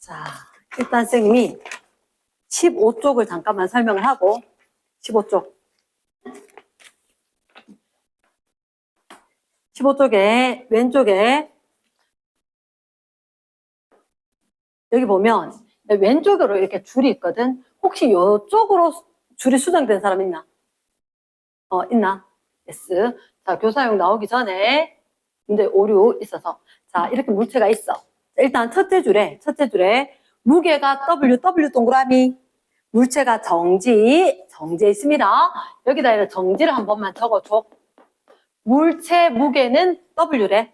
자, 일단 선생님이 15쪽을 잠깐만 설명을 하고 15쪽 15쪽에 왼쪽에 여기 보면 왼쪽으로 이렇게 줄이 있거든. 혹시 이쪽으로 줄이 수정된 사람 있나? 있나? yes. 자, 교사용 나오기 전에 문제 오류 있어서 자, 이렇게 물체가 있어. 자, 일단 첫째 줄에 무게가 W 동그라미 물체가 정지에 있습니다. 여기다 정지를 한 번만 적어줘. 물체 무게는 W래.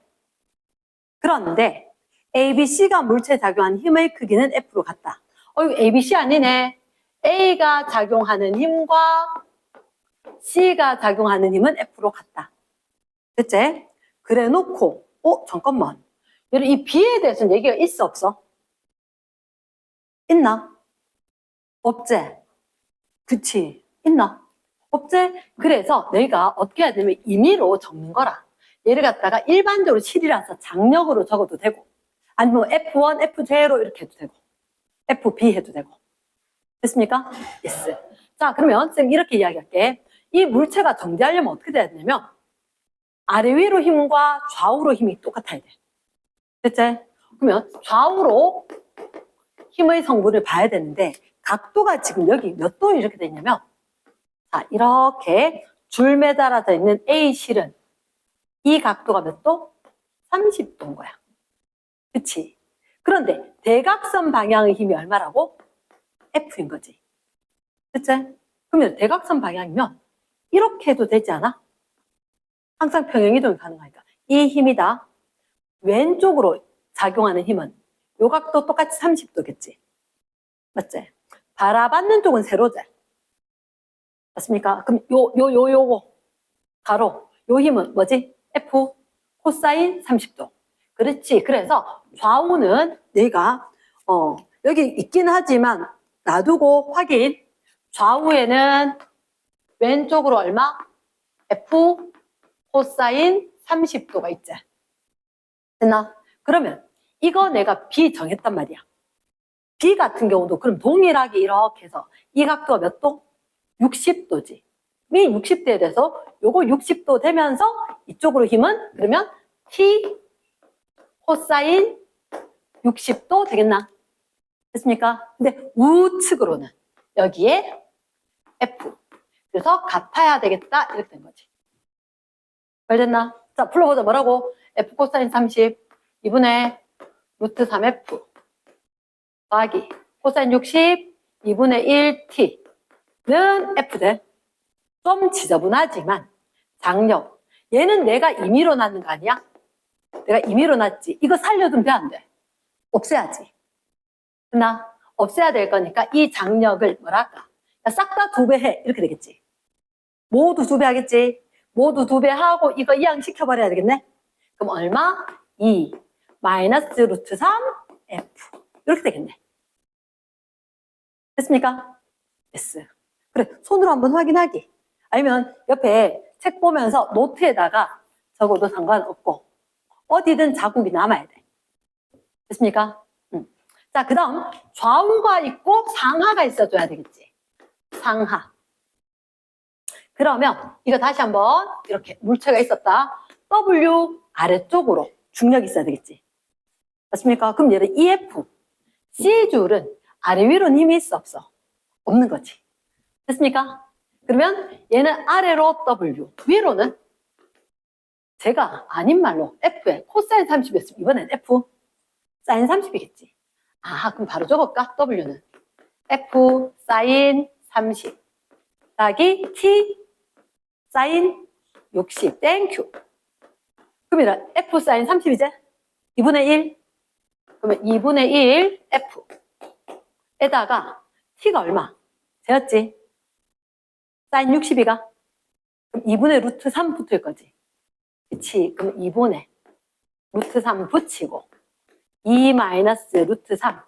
그런데 ABC가 물체에 작용한 힘의 크기는 F로 같다. 이거 ABC 아니네. A가 작용하는 힘과 C가 작용하는 힘은 F로 같다. 됐지? 그래 놓고 잠깐만. 여러분 이 B에 대해서는 얘기가 있어 없어? 있나? 없지? 그치? 있나? 없지? 그래서 내가 어떻게 해야 되냐면 임의로 적는 거라. 얘를 갖다가 일반적으로 실이라서 장력으로 적어도 되고 아니면 F1, F0 이렇게 해도 되고 FB 해도 되고 됐습니까? yes. 자 그러면 선생님 이렇게 이야기할게. 이 물체가 정지하려면 어떻게 돼야 되냐면 아래 위로 힘과 좌우로 힘이 똑같아야 돼. 됐지? 그러면 좌우로 힘의 성분을 봐야 되는데 각도가 지금 여기 몇 도 이렇게 되냐면 자 이렇게 줄 매달아져 있는 A 실은 이 각도가 몇 도? 30도인 거야. 그치? 그런데 대각선 방향의 힘이 얼마라고? F인 거지. 그치? 그러면 대각선 방향이면 이렇게 해도 되지 않아? 항상 평행이동이 가능하니까 이 힘이다. 왼쪽으로 작용하는 힘은 요 각도 똑같이 30도겠지. 맞지? 바라받는 쪽은 세로제. 맞습니까? 그럼 요거 가로 요 힘은 뭐지? F 코사인 30도. 그렇지. 그래서 좌우는 내가 여기 있긴 하지만 놔두고 확인. 좌우에는 왼쪽으로 얼마? F 코사인 30도가 있지. 됐나? 그러면 이거 내가 B 정했단 말이야. B 같은 경우도 그럼 동일하게 이렇게 해서 이 각도가 몇 도? 60도지. 이 60도에 대해서 요거 60도 되면서 이쪽으로 힘은 그러면 T 코사인 60도 되겠나? 됐습니까? 근데 우측으로는 여기에 F. 그래서 같아야 되겠다. 이렇게 된 거지. 말 됐나? 자, 풀어보자. 뭐라고? F 코사인 30 2분의 루트 3F 더하기 코사인 60 2분의 1T는 F대. 좀 지저분하지만 장력. 얘는 내가 임의로 낳는 거 아니야? 내가 임의로 낳지. 이거 살려두면 돼, 안 돼? 없애야지. 그나 없애야 될 거니까 이 장력을 뭐랄까? 싹 다 2배 해. 이렇게 되겠지. 모두 2배 하겠지. 모두 2배 하고 이거 이항시켜버려야 되겠네. 그럼 얼마? 2 마이너스 루트 3 F. 이렇게 되겠네. 됐습니까? 됐어. 그래, 손으로 한번 확인하기. 아니면 옆에 책 보면서 노트에다가 적어도 상관없고 어디든 자국이 남아야 돼. 됐습니까? 자, 그 다음 좌우가 있고 상하가 있어줘야 되겠지. 상하. 그러면 이거 다시 한번 이렇게 물체가 있었다. W 아래쪽으로 중력이 있어야 되겠지. 맞습니까? 그럼 얘는 EF. C줄은 아래 위로는 힘이 있어 없어? 없는 거지. 됐습니까? 그러면 얘는 아래로 W, 위로는 제가 아닌 말로 F에 코사인 30이었으면 이번엔 F 사인 30이겠지. 아, 그럼 바로 적을까? W는 F 사인 30 더하기 T 사인 60 땡큐. 그러면 F 사인 30이지? 2분의 1 그러면 2분의 1 F 에다가 T가 얼마? 되었지? 사인 62가? 그럼 2분의 루트 3 붙을 거지. 그치? 그럼 2분의 루트 3 붙이고 2 마이너스 루트 3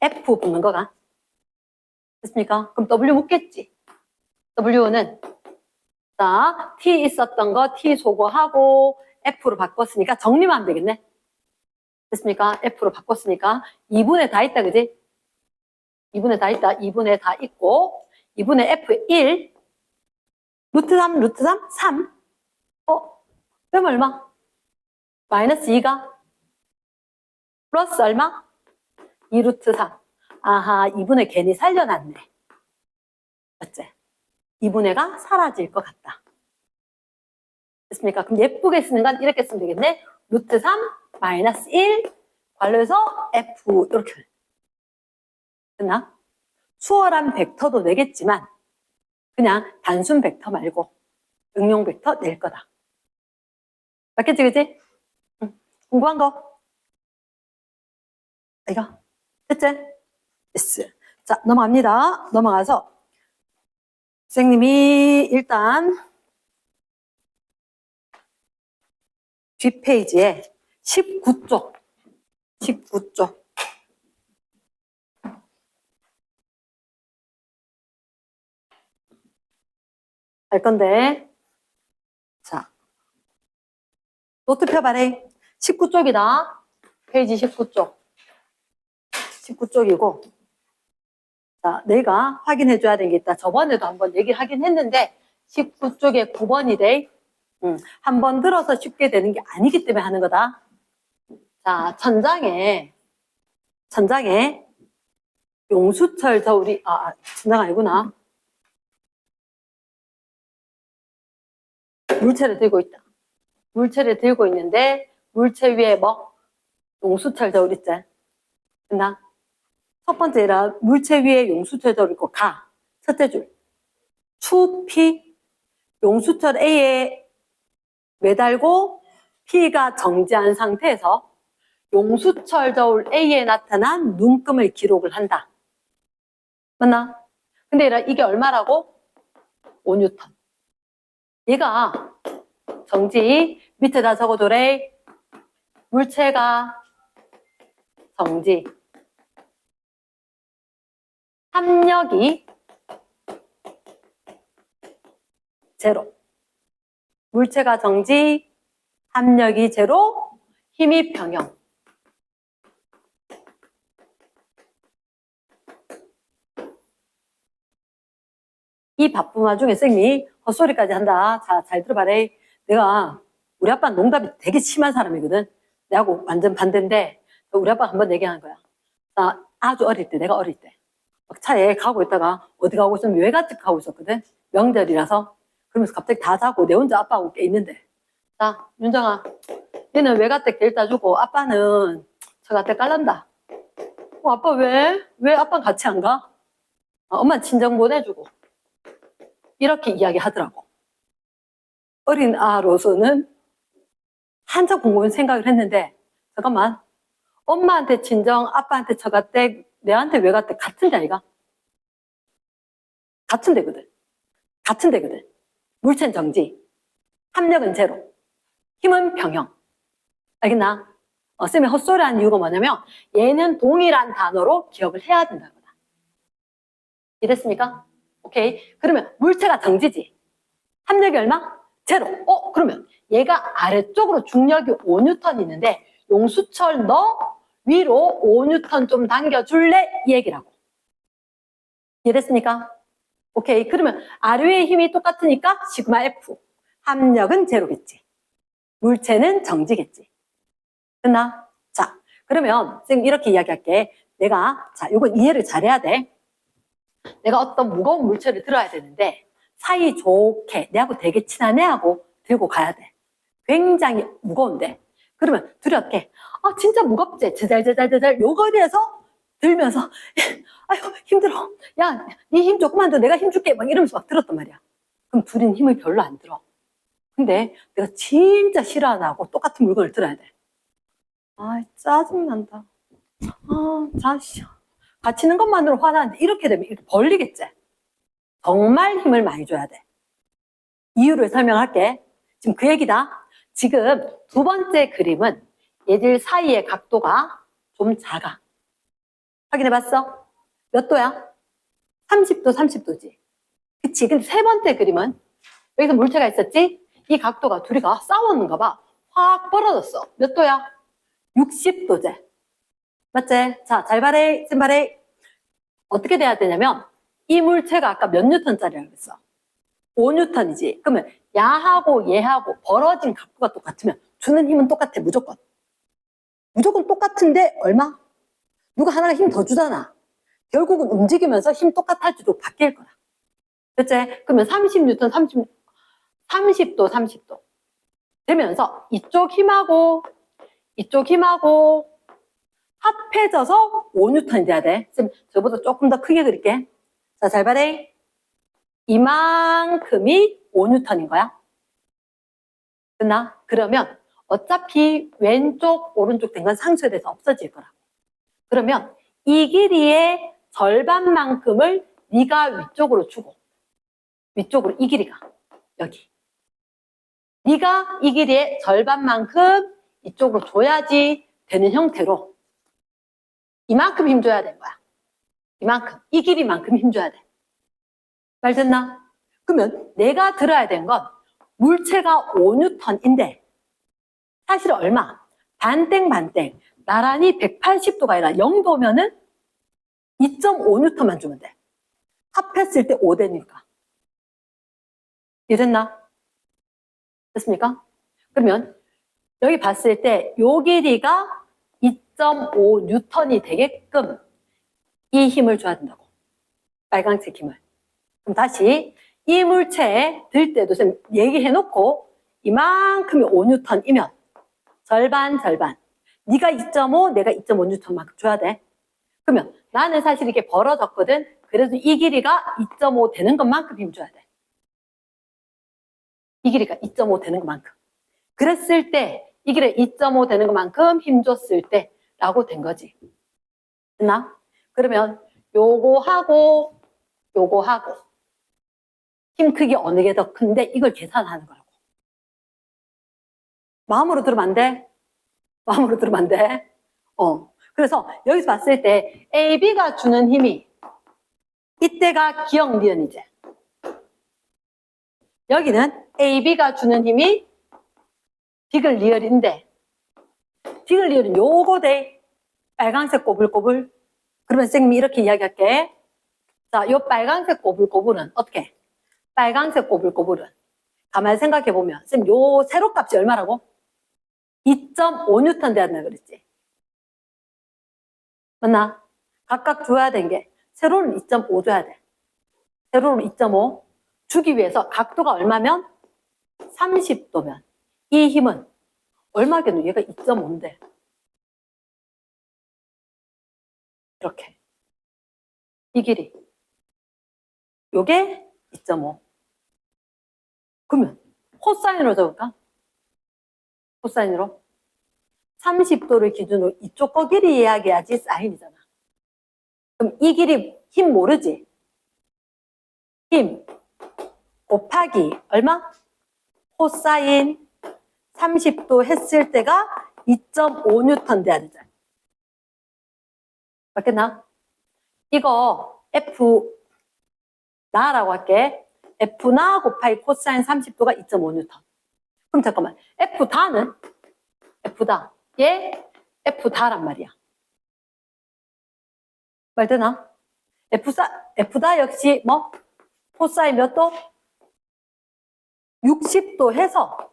F 붙는 거가 됐습니까? 그럼 W 묻겠지. W는 자 T 있었던 거 T 소거하고 F로 바꿨으니까 정리만 하면 되겠네. 됐습니까? F로 바꿨으니까 2분의 다 있다, 그지? 2분의 다 있다. 2분의 다 있고 2분의 F1 루트 3, 루트 3, 3. 그럼 얼마? 마이너스 2가 플러스 얼마? 2 루트 3. 아하, 2분의 괜히 살려놨네. 맞지? 2분의가 사라질 것 같다. 됐습니까? 그럼 예쁘게 쓰는 건 이렇게 쓰면 되겠네. 루트 3 마이너스 1 관련해서 F 이렇게. 됐나? 수월한 벡터도 내겠지만 그냥 단순 벡터 말고 응용 벡터 낼 거다. 맞겠지, 그치? 응. 공부한 거. 이거. 됐지? 됐어. 자, 넘어갑니다. 넘어가서 선생님이 일단 뒷페이지에 19쪽 할 건데, 자, 노트 펴봐래. 19쪽이다. 페이지 19쪽. 19쪽이고, 자, 내가 확인해줘야 되는 게 있다. 저번에도 한번 얘기를 하긴 했는데, 19쪽에 9번이 돼. 한 번 들어서 쉽게 되는 게 아니기 때문에 하는 거다. 자, 천장에 용수철 저울이, 천장 아니구나. 물체를 들고 있다. 물체를 들고 있는데, 물체 위에 뭐? 용수철 저울 있지? 됐나? 첫 번째라, 물체 위에 용수철 저울 있고, 가. 첫째 줄. 추, P. 용수철 A에 매달고, P가 정지한 상태에서 용수철 저울 A에 나타난 눈금을 기록을 한다. 맞나? 근데 이게 얼마라고? 5뉴턴. 얘가 정지, 밑에다 적어도래. 물체가 정지. 합력이 제로. 물체가 정지, 합력이 제로, 힘이 평형. 이 바쁜 와중에 쌤이 헛소리까지 한다. 자, 잘 들어봐래. 내가 우리 아빠는 농담이 되게 심한 사람이거든. 내하고 완전 반대인데 우리 아빠가 한번 얘기하는 거야. 나 아주 어릴 때, 내가 어릴 때 막 차에 가고 있다가 어디 가고 있으면 외갓집 가고 있었거든. 명절이라서. 그러면서 갑자기 다 자고 내 혼자 아빠하고 깨 있는데, 자, 윤정아, 얘는 외갓댁 데려다 주고 아빠는 저갓댁 깔란다. 아빠 왜? 왜 아빠는 같이 안 가? 엄마는 친정 보내주고. 이렇게 이야기하더라고. 어린 아로서는 한참 곰곰이 생각을 했는데, 잠깐만, 엄마한테 친정, 아빠한테 처갓댁, 내한테 외갓댁 같은 데 아이가? 같은 데거든. 같은 데거든. 물체는 정지, 합력은 제로, 힘은 평형. 알겠나? 쌤이 헛소리한 이유가 뭐냐면 얘는 동일한 단어로 기억을 해야 된다는 거다. 이해됐습니까? 오케이. 그러면 물체가 정지지. 합력이 얼마? 제로. 그러면 얘가 아래쪽으로 중력이 5뉴턴 있는데 용수철 너 위로 5뉴턴 좀 당겨줄래? 이 얘기라고. 이해됐습니까? 오케이. 그러면 아래의 힘이 똑같으니까 시그마 F. 합력은 제로겠지. 물체는 정지겠지. 됐나? 자, 그러면 쌤 이렇게 이야기할게. 내가, 자, 이건 이해를 잘해야 돼. 내가 어떤 무거운 물체를 들어야 되는데 사이 좋게 내하고 되게 친한 애하고 들고 가야 돼. 굉장히 무거운데. 그러면 둘이 어떻게? 진짜 무겁지? 제잘제잘 요거에 대해서 들면서 아유 힘들어. 야, 네 힘 조금만 더 내가 힘 줄게. 막 이러면서 막 들었단 말이야. 그럼 둘이는 힘을 별로 안 들어. 근데 내가 진짜 싫어하고 똑같은 물건을 들어야 돼. 짜증난다. 자식. 갇히는 것만으로 화나는데 이렇게 되면 이렇게 벌리겠지? 정말 힘을 많이 줘야 돼. 이유를 설명할게. 지금 그 얘기다. 지금 두 번째 그림은 얘들 사이의 각도가 좀 작아. 확인해봤어? 몇 도야? 30도, 30도지. 그치? 근데 세 번째 그림은 여기서 물체가 있었지? 이 각도가 둘이가 싸웠는가 봐. 확 벌어졌어. 몇 도야? 60도제. 맞지? 자, 잘 봐래, 쌤 봐래. 어떻게 돼야 되냐면, 이 물체가 아까 몇 뉴턴짜리라고 그랬어? 5뉴턴이지. 그러면 야하고 얘하고 벌어진 각도가 똑같으면 주는 힘은 똑같아, 무조건. 무조건 똑같은데 얼마? 누가 하나가 힘 더 주잖아. 결국은 움직이면서 힘 똑같아지도 바뀔 거야. 그치? 그러면 30뉴턴, 30도, 30도. 되면서 이쪽 힘하고 합해져서 5뉴턴이 돼야 돼. 쌤, 저보다 조금 더 크게 그릴게. 자, 잘 봐래. 이만큼이 5뉴턴인 거야. 됐나? 그러면 어차피 왼쪽, 오른쪽 된 건 상쇄돼서 없어질 거라고. 그러면 이 길이의 절반만큼을 네가 위쪽으로 주고, 위쪽으로 이 길이가 여기. 네가 이 길이의 절반만큼 이쪽으로 줘야지 되는 형태로 이만큼 힘 줘야 되는 거야. 이만큼. 이 길이만큼 힘 줘야 돼. 말 됐나? 그러면 내가 들어야 되는 건 물체가 5뉴턴인데 사실 얼마? 반땡. 나란히 180도가 아니라 0도면은 2.5뉴턴만 주면 돼. 합했을 때 5되니까. 이해됐나? 됐습니까? 그러면 여기 봤을 때 요 길이가 2.5뉴턴이 되게끔 이 힘을 줘야 된다고. 빨간색 힘을. 그럼 다시 이 물체에 들 때도 좀 얘기해놓고 이만큼이 5뉴턴이면 절반. 네가 2.5, 내가 2.5뉴턴만큼 줘야 돼. 그러면 나는 사실 이게 벌어졌거든. 그래도 이 길이가 2.5 되는 것만큼 힘 줘야 돼. 이 길이가 2.5 되는 것만큼. 그랬을 때 이 길이 2.5 되는 것만큼 힘 줬을 때 라고 된 거지. 됐나? 그러면 요거하고 힘 크기 어느 게 더 큰데 이걸 계산하는 거라고. 마음으로 들으면 안 돼? 마음으로 들으면 안 돼? 그래서 여기서 봤을 때 AB가 주는 힘이 이때가 기억 니은이지. 여기는 AB가 주는 힘이 디귿 리을인데 디귿 리을은 요거 돼. 빨간색 꼬불꼬불. 그러면 쌤이 이렇게 이야기할게. 자, 요 빨간색 꼬불꼬불은 어떻게? 빨간색 꼬불꼬불은 가만히 생각해보면 쌤 요 세로값이 얼마라고? 2.5뉴턴 돼야 된다 그랬지. 맞나? 각각 줘야 되는 게 세로는 2.5 줘야 돼. 세로는 2.5 주기 위해서 각도가 얼마면? 30도면 이 힘은 얼마겠노? 얘가 2.5인데 이렇게 이 길이 요게 2.5 그러면 코사인으로 적을까? 코사인으로 30도를 기준으로 이쪽 거 길이 이야기해야지 사인이잖아. 그럼 이 길이 힘 모르지? 힘 곱하기 얼마? 코사인 30도 했을 때가 2.5뉴턴 돼야 되잖아. 맞겠나? 이거 F 나라고 할게. F 나 곱하기 코사인 30도가 2.5뉴턴. 그럼 잠깐만. F 다는? F 다. 얘 F 다란 말이야. 말 되나? F 다 역시 뭐? 코사인 몇 도? 60도 해서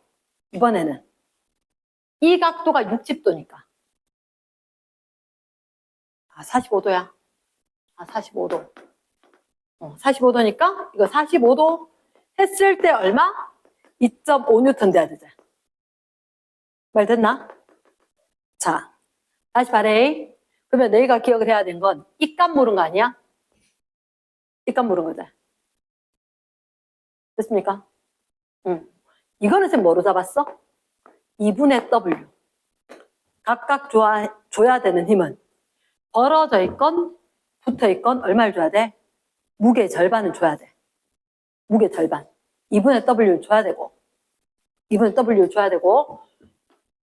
이번에는 이 각도가 60도니까 45도야. 45도. 45도니까 이거 45도 했을 때 얼마? 2.5뉴턴 돼야 되잖아. 말 됐나? 자, 다시 말해. 그러면 너희가 기억을 해야 되는 건 이 값 물은 거 아니야? 이 값 물은 거잖아. 됐습니까? 응. 이거는 쌤 뭐로 잡았어? 2분의 W. 각각 줘야 되는 힘은 벌어져 있건 붙어 있건 얼마를 줘야 돼? 무게 절반을 줘야 돼. 무게 절반. 2분의 W를 줘야 되고 2분의 W를 줘야 되고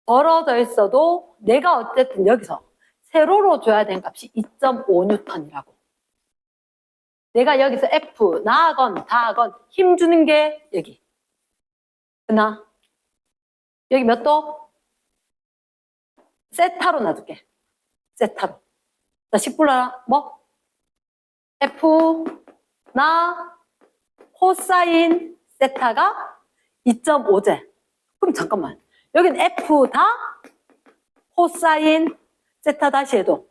벌어져 있어도 내가 어쨌든 여기서 세로로 줘야 되는 값이 2.5뉴턴이라고. 내가 여기서 F 나하건 다하건 힘 주는 게 여기. 됐나? 여기 몇 도? 세타로 놔둘게. 세타로. 자, 식 불러라. 뭐? F 나 코사인 세타가 2.5제. 그럼 잠깐만. 여긴 F 다 코사인 세타 다시 해도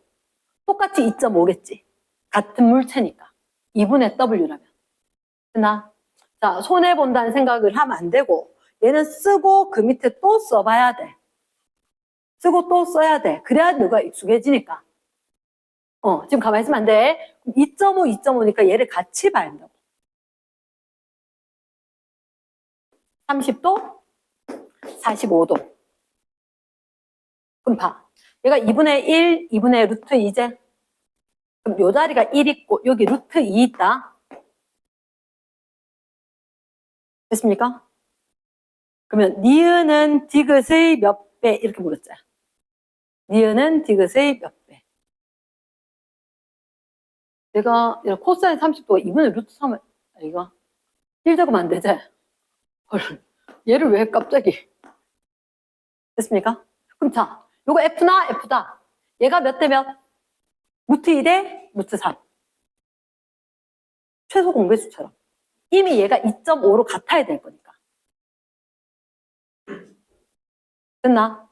똑같이 2.5겠지. 같은 물체니까. 2분의 W라면. 됐나? 자, 손해본다는 생각을 하면 안 되고 얘는 쓰고 그 밑에 또 써봐야 돼. 쓰고 또 써야 돼. 그래야 너가 익숙해지니까. 지금 가만히 있으면 안 돼. 2.5, 2.5니까 얘를 같이 봐야 한다고. 30도, 45도. 그럼 봐. 얘가 2분의 1, 2분의 루트 2제. 그럼 요 자리가 1 있고 여기 루트 2 있다. 됐습니까? 그러면 니은은 디귿의 몇 배 이렇게 물었죠. 니은은 디귿의 몇 배. 내가 코사인 30도가 2분의 루트 3을 이거 1 적으면 안 되지? 헐, 얘를 왜 갑자기. 됐습니까? 그럼 자, 요거 F나 F다. 얘가 몇 대 몇? 루트 2 대 루트 3. 최소 공배수처럼. 이미 얘가 2.5로 같아야 될 거니까. 됐나?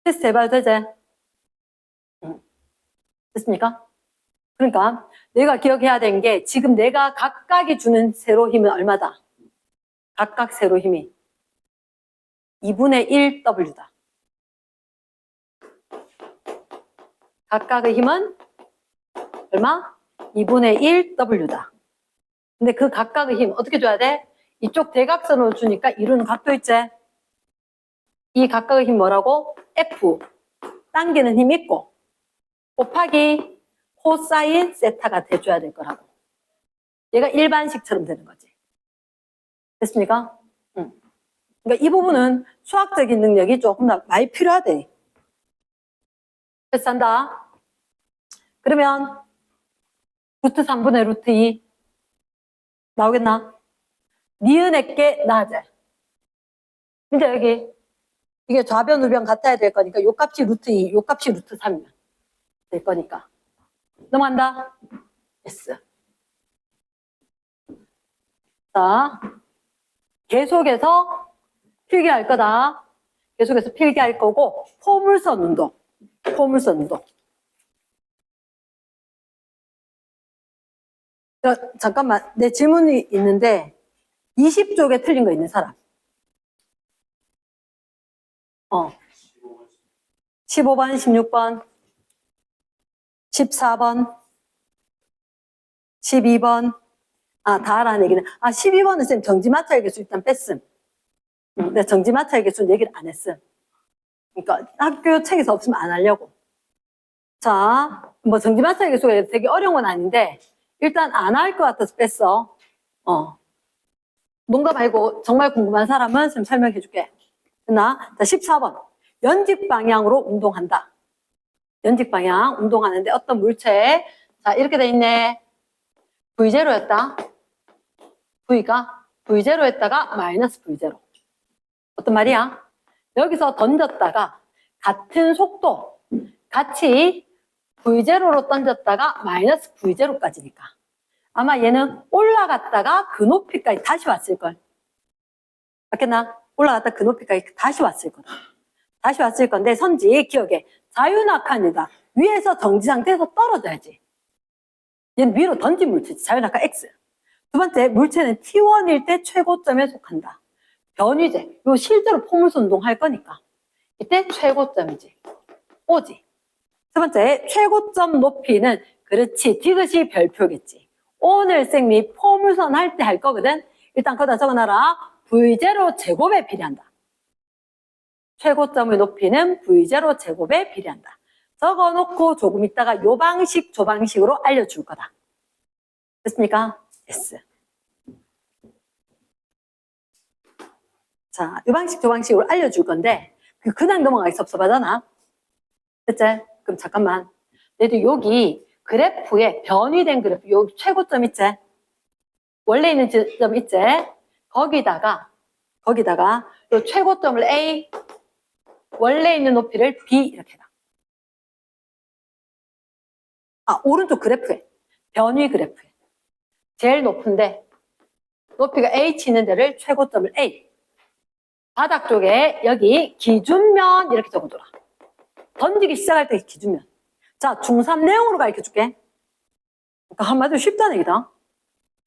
테스트 해봐도 되지? 됐습니까? 그러니까 내가 기억해야 되는 게 지금 내가 각각이 주는 세로 힘은 얼마다? 각각 세로 힘이 2분의 1W다. 각각의 힘은 얼마? 2분의 1W다. 근데 그 각각의 힘 어떻게 줘야 돼? 이쪽 대각선으로 주니까 이루는 각도 있지? 이 각각의 힘 뭐라고? F. 당기는 힘 있고 곱하기 코사인 세타가 돼줘야 될 거라고. 얘가 일반식처럼 되는 거지. 됐습니까? 응. 그러니까 이 부분은 수학적인 능력이 조금 더 많이 필요하대. 패스한다. 그러면 루트 3분의 루트 2 나오겠나? 니은에게 나아져. 이제 여기 이게 좌변 우변 같아야 될 거니까 요 값이 루트 2, 요 값이 루트 3이면 될 거니까. 넘어간다. S. 자, 계속해서 필기할 거다. 계속해서 필기할 거고 포물선 운동. 포물선 운동. 잠깐만, 내 질문이 있는데 20쪽에 틀린 거 있는 사람? 15번, 16번, 14번, 12번. 다 하라는 얘기는. 12번은 쌤 정지마찰 개수 일단 뺐음. 내가 정지마찰 개수는 얘기를 안 했음. 그러니까 학교 책에서 없으면 안 하려고. 자, 뭐 정지마찰 개수가 되게 어려운 건 아닌데 일단 안 할 것 같아서 뺐어. 농담 말고 정말 궁금한 사람은 쌤 설명해 줄게. 됐나? 자, 14번. 연직 방향으로 운동한다. 연직 방향 운동하는데 어떤 물체? 자, 이렇게 돼 있네. V0였다. V가 V0였다가 마이너스 V0. 어떤 말이야? 여기서 던졌다가 같은 속도, 같이 V0로 던졌다가 마이너스 V0까지니까. 아마 얘는 올라갔다가 그 높이까지 다시 왔을걸. 맞겠나? 올라갔다 그 높이까지 다시 왔을 거다. 다시 왔을 건데 선지 기억해. 자유낙하입니다. 위에서 정지 상태에서 떨어져야지. 얘는 위로 던진 물체지. 자유낙하 X. 두 번째, 물체는 T1일 때 최고점에 속한다. 변위제. 이거 실제로 포물선 운동할 거니까. 이때 최고점이지. O지. 세 번째, 최고점 높이는 그렇지. 디귿이 별표겠지. 오늘 쌤이 포물선 할 때 할 거거든. 일단 거기다 적어놔라. V0 제곱에 비례한다. 최고점의 높이는 V0 제곱에 비례한다. 적어놓고 조금 있다가 요 방식, 저 방식으로 알려줄 거다. 됐습니까? S. 자, 요 방식, 저 방식으로 알려줄 건데 그냥 넘어가기 섭섭하잖아. 됐지? 그럼 잠깐만. 내도 여기 그래프에 변이된 그래프, 요 최고점 있지? 원래 있는 지점 있지? 거기다가 요 최고점을 A, 원래 있는 높이를 B 이렇게 해라. 오른쪽 그래프에, 변위 그래프에. 제일 높은데 높이가 H 있는 데를 최고점을 A. 바닥 쪽에 여기 기준면 이렇게 적어둬라. 던지기 시작할 때 기준면. 자, 중3 내용으로 가르쳐 줄게. 그러니까 한마디로 쉽다는 얘기다.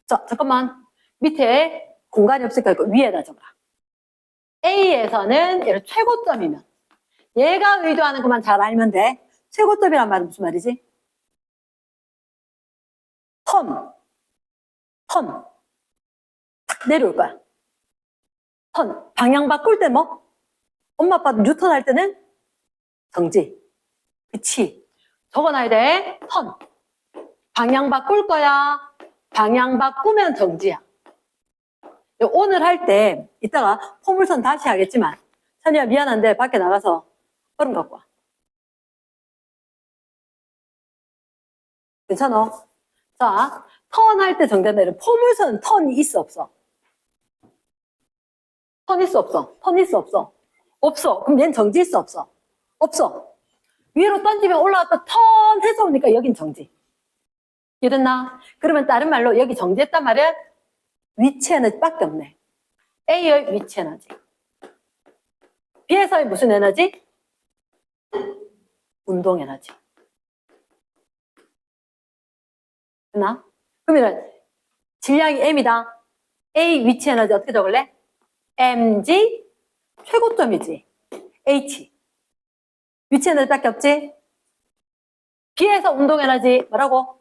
자, 잠깐만. 밑에 공간이 없으니까 이거 위에다 적어라. A에서는 얘를 최고점이면 얘가 의도하는 것만 잘 알면 돼. 최고점이란 말은 무슨 말이지? 턴. 탁 내려올 거야. 턴. 방향 바꿀 때 뭐? 엄마 아빠 뉴턴 할 때는 정지. 그치? 적어놔야 돼. 턴. 방향 바꿀 거야. 방향 바꾸면 정지야. 오늘 할 때 이따가 포물선 다시 하겠지만 찬이야 미안한데 밖에 나가서 얼음 갖고 와. 괜찮아? 자, 턴 할 때 정된다. 포물선 턴이 있어 없어? 턴 있어 없어? 턴 있어 없어? 없어. 그럼 얘는 정지 있어 없어? 없어. 위로 던지면 올라갔다 턴 해서 오니까 여긴 정지. 이해됐나? 그러면 다른 말로 여기 정지했단 말은 위치 에너지밖에 없네. A의 위치 에너지. B에서의 무슨 에너지? 운동 에너지. 됐나? 그러면 질량이 M이다. A 위치 에너지 어떻게 적을래? mg 최고점이지. H. 위치 에너지밖에 없지? B에서 운동 에너지 뭐라고?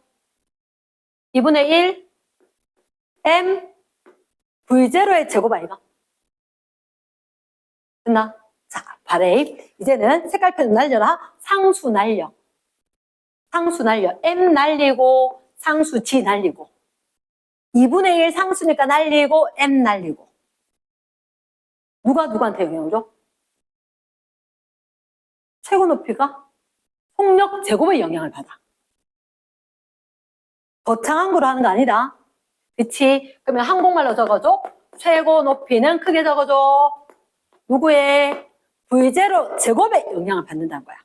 2분의 1 m V0의 제곱 아이가? 됐나? 자, 바레임. 이제는 색깔펜 날려라. 상수 날려. 상수 날려. M 날리고 상수 G 날리고. 2분의 1 상수니까 날리고 M 날리고. 누가 누구한테 영향을 줘? 최고 높이가 속력 제곱의 영향을 받아. 거창한 거로 하는 거 아니다. 그치? 그러면 한국말로 적어줘. 최고 높이는 크게 적어줘. 누구의? V0 제곱의 영향을 받는다는 거야.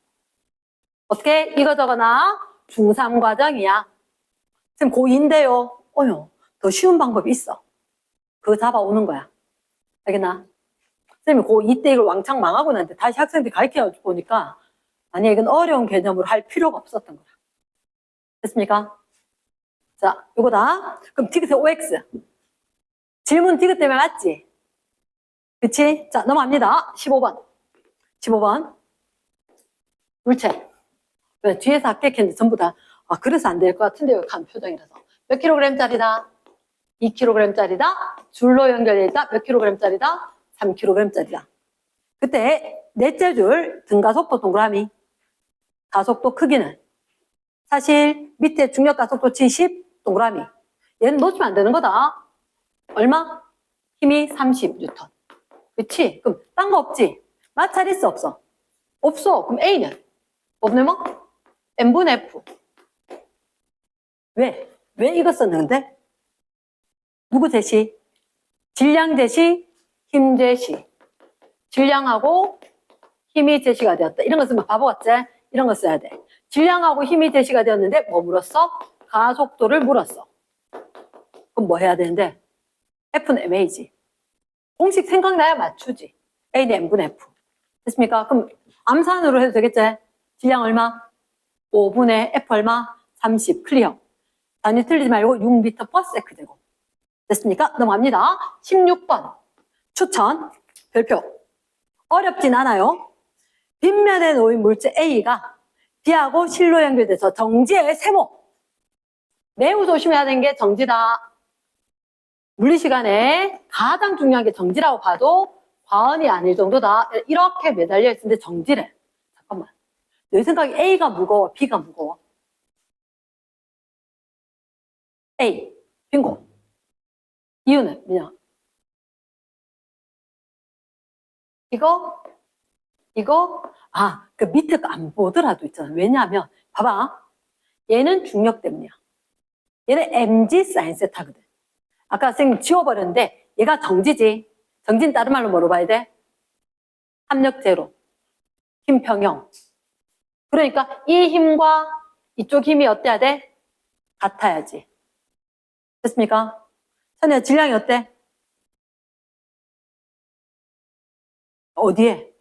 어떻게? 이거 적어놔. 중3 과정이야. 지금 고2인데요. 더 쉬운 방법이 있어. 그거 잡아오는 거야. 알겠나? 선생님이 고2 때 이걸 왕창 망하고 났는데 다시 학생들이 가르쳐 보니까 아니 이건 어려운 개념으로 할 필요가 없었던 거야. 됐습니까? 자, 요거다. 그럼 디귿의 OX. 질문 디귿 때문에 맞지? 그치? 자, 넘어갑니다. 15번. 15번. 물체. 왜? 뒤에서 합격했는데 전부 다, 그래서 안 될 것 같은데, 왜 간 표정이라서. 몇 킬로그램짜리다? 2킬로그램짜리다? 줄로 연결되어 있다? 몇 킬로그램짜리다? 3킬로그램짜리다. 그때, 넷째 줄, 등가속도 동그라미. 가속도 크기는? 사실, 밑에 중력 가속도 70, 동그라미. 얘는 놓치면 안 되는 거다. 얼마? 힘이 30N. 그치? 그럼, 딴 거 없지? 마찰 있어, 없어? 없어. 그럼 A는? 없네, 뭐? N분의 F. 왜? 왜 이거 썼는데? 누구 제시? 질량 제시, 힘 제시. 질량하고 힘이 제시가 되었다. 이런 거 쓰면 바보 같지? 이런 거 써야 돼. 질량하고 힘이 제시가 되었는데 뭐 물었어? 가속도를 물었어. 그럼 뭐 해야 되는데? F는 MA지. 공식 생각나야 맞추지. A는 N분의 F. 됐습니까? 그럼 암산으로 해도 되겠지? 질량 얼마? 5분의 F 얼마? 30. 클리어. 단위 틀리지 말고 6m/s 되고. 됐습니까? 넘어갑니다. 16번. 추천. 별표. 어렵진 않아요. 빗면에 놓인 물체 A가 B하고 실로 연결돼서 정지의 세모. 매우 조심해야 되는 게 정지다. 물리 시간에 가장 중요한 게 정지라고 봐도 과언이 아닐 정도다. 이렇게 매달려 있는데 정지래. 잠깐만. 내 생각에 A가 무거워, B가 무거워? A. 빙고. 이유는 뭐냐? 이거, 그 밑에 거 안 보더라도 있잖아. 왜냐하면, 봐봐. 얘는 중력 때문이야. 얘는 mg 사인 세타거든. 아까 선생님 지워버렸는데, 얘가 정지지. 정지는 다른 말로 뭐로 봐야 돼? 합력 제로. 힘 평형. 그러니까 이 힘과 이쪽 힘이 어때야 돼? 같아야지. 됐습니까? 선이야, 질량이 어때? 어디에?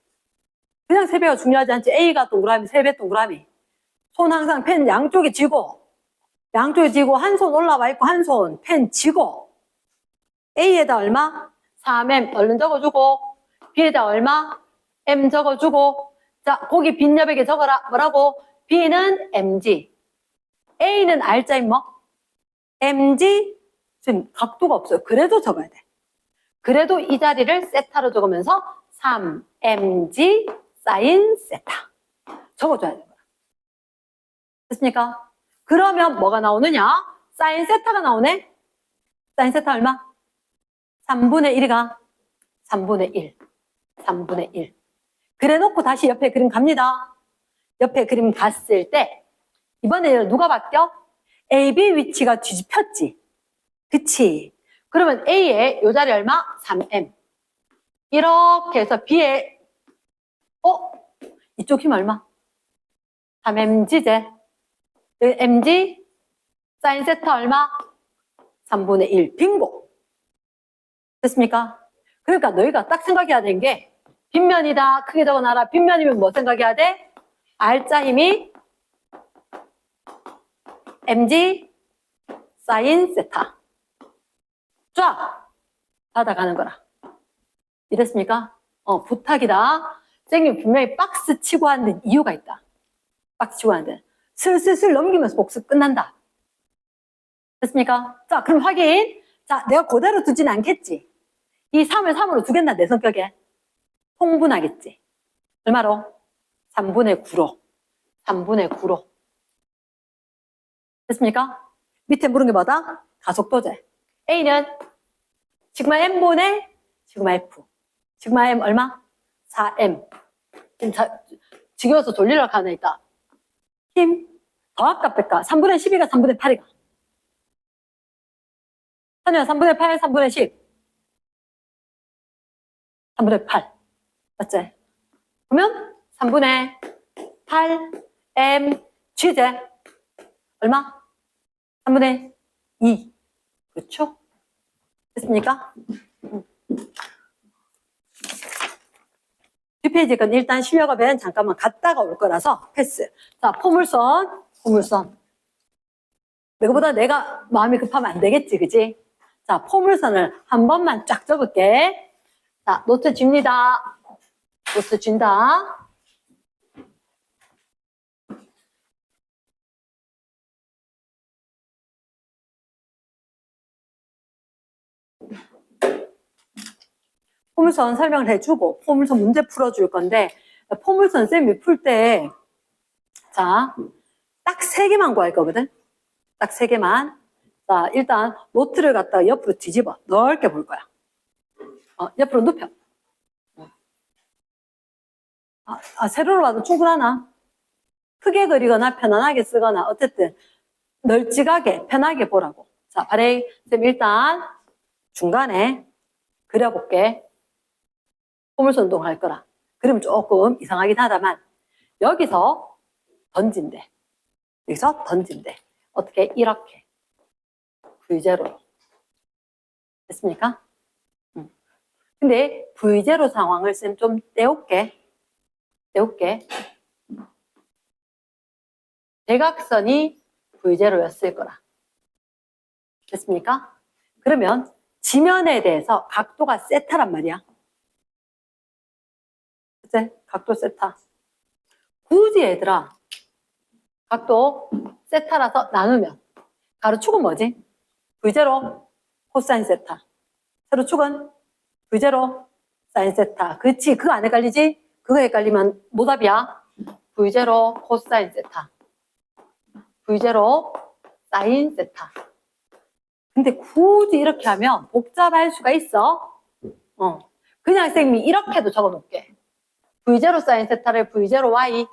그냥 3배가 중요하지 않지. A가 동그라미, 3배 동그라미. 손 항상 펜 양쪽에 쥐고, 한 손 올라와 있고, 한 손 펜 쥐고, A에다 얼마? 3M 얼른 적어주고, B에다 얼마? M 적어주고, 자, 거기 빈 여백에 적어라. 뭐라고? B는 MG. A는 R자인 뭐? MG? 지금 각도가 없어요. 그래도 적어야 돼. 그래도 이 자리를 세타로 적으면서 3mg 사인 세타 적어줘야 돼요. 됐습니까? 그러면 뭐가 나오느냐? 사인 세타가 나오네? 사인 세타 얼마? 3분의 1이가 3분의 1. 3분의 1. 그래 놓고 다시 옆에 그림 갑니다. 옆에 그림 갔을 때 이번에 누가 바뀌어? AB 위치가 뒤집혔지. 그치? 그러면 A의 요 자리 얼마? 3M. 이렇게 해서 B의 이쪽 힘 얼마? 3mg제. mg 사인 세타 얼마? 3분의 1. 빙고. 됐습니까? 그러니까 너희가 딱 생각해야 되는 게 빗면이다. 크게 적어놔라. 빗면이면 뭐 생각해야 돼? R자 힘이 mg 사인 세타. 쫙 받아가는 거라. 이랬습니까? 부탁이다. 선생님 분명히 박스 치고 하는 이유가 있다. 박스 치고 하는 슬슬슬 넘기면서 복습 끝난다. 됐습니까? 자, 그럼 확인. 자, 내가 그대로 두진 않겠지. 이 3을 3으로 두겠나, 내 성격에. 통분하겠지. 얼마로? 3분의 9로. 3분의 9로. 됐습니까? 밑에 물은 게 뭐다? 가속도제. A는 시그마 M분의 시그마 F. 시그마 M 얼마? 4M. 지겨워서 돌리려고 하나 있다. 힘 더할까 뺄까? 3분의 12가 3분의 8이가. 선이야, 3분의 8, 3분의 10. 3분의 8. 맞지? 그러면 3분의 8 M G제 얼마? 3분의 2. 그렇죠? 됐습니까? 뒷페이지 건 일단 실력업에는 잠깐만 갔다가 올 거라서 패스. 자, 포물선. 이거보다 내가 마음이 급하면 안 되겠지, 그지? 자, 포물선을 한 번만 쫙 적을게. 자, 노트 줍니다. 노트 준다. 포물선 설명을 해주고 포물선 문제 풀어줄 건데 포물선 쌤이 풀 때 자, 딱 3개만 구할 거거든. 딱 3개만. 자, 일단 노트를 갖다가 옆으로 뒤집어 넓게 볼 거야. 옆으로 눕혀. 세로로 봐도 충분하나? 크게 그리거나 편안하게 쓰거나 어쨌든 널찍하게 편하게 보라고. 자, 바레이 쌤 일단 중간에 그려볼게. 포물선 운동할 거라. 그러면 조금 이상하긴 하다만 여기서 던진대. 어떻게? 이렇게. V제로. 됐습니까? 근데 V제로 상황을 쌤 좀 떼올게. 대각선이 V제로였을 거라. 됐습니까? 그러면 지면에 대해서 각도가 세타란 말이야. 그치? 각도 세타. 굳이 얘들아 각도 세타라서 나누면 가로축은 뭐지? V제로 코사인 세타. 세로축은 V제로 사인 세타. 그치? 그거 안 헷갈리지? 그거 헷갈리면 노답이야. V제로 코사인 세타. V제로 사인 세타. 근데 굳이 이렇게 하면 복잡할 수가 있어. 그냥 쌤이 이렇게도 적어 놓을게. V제로 사인 세타를 V제로 Y.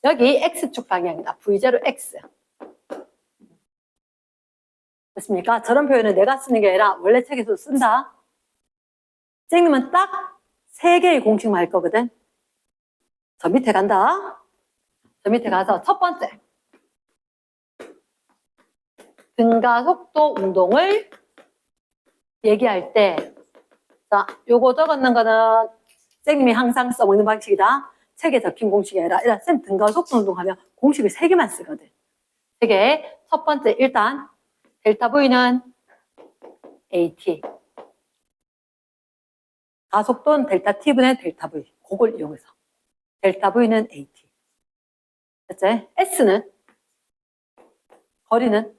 여기 X축 방향이다. V제로 X. 됐습니까? 저런 표현은 내가 쓰는 게 아니라 원래 책에서 쓴다. 선생님은 딱 3개의 공식만 할 거거든. 저 밑에 간다. 저 밑에 가서 첫 번째. 등가속도 운동을 얘기할 때, 자, 요거 적었는 거는 쌤이 항상 써먹는 방식이다. 책에 적힌 공식이 아니라, 쌤 등가속도 운동하면 공식을 3개만 쓰거든. 3개. 첫 번째, 일단, 델타 V는 AT. 가속도는 델타 T분의 델타 V. 그걸 이용해서. 델타 V는 AT. 됐지? S는, 거리는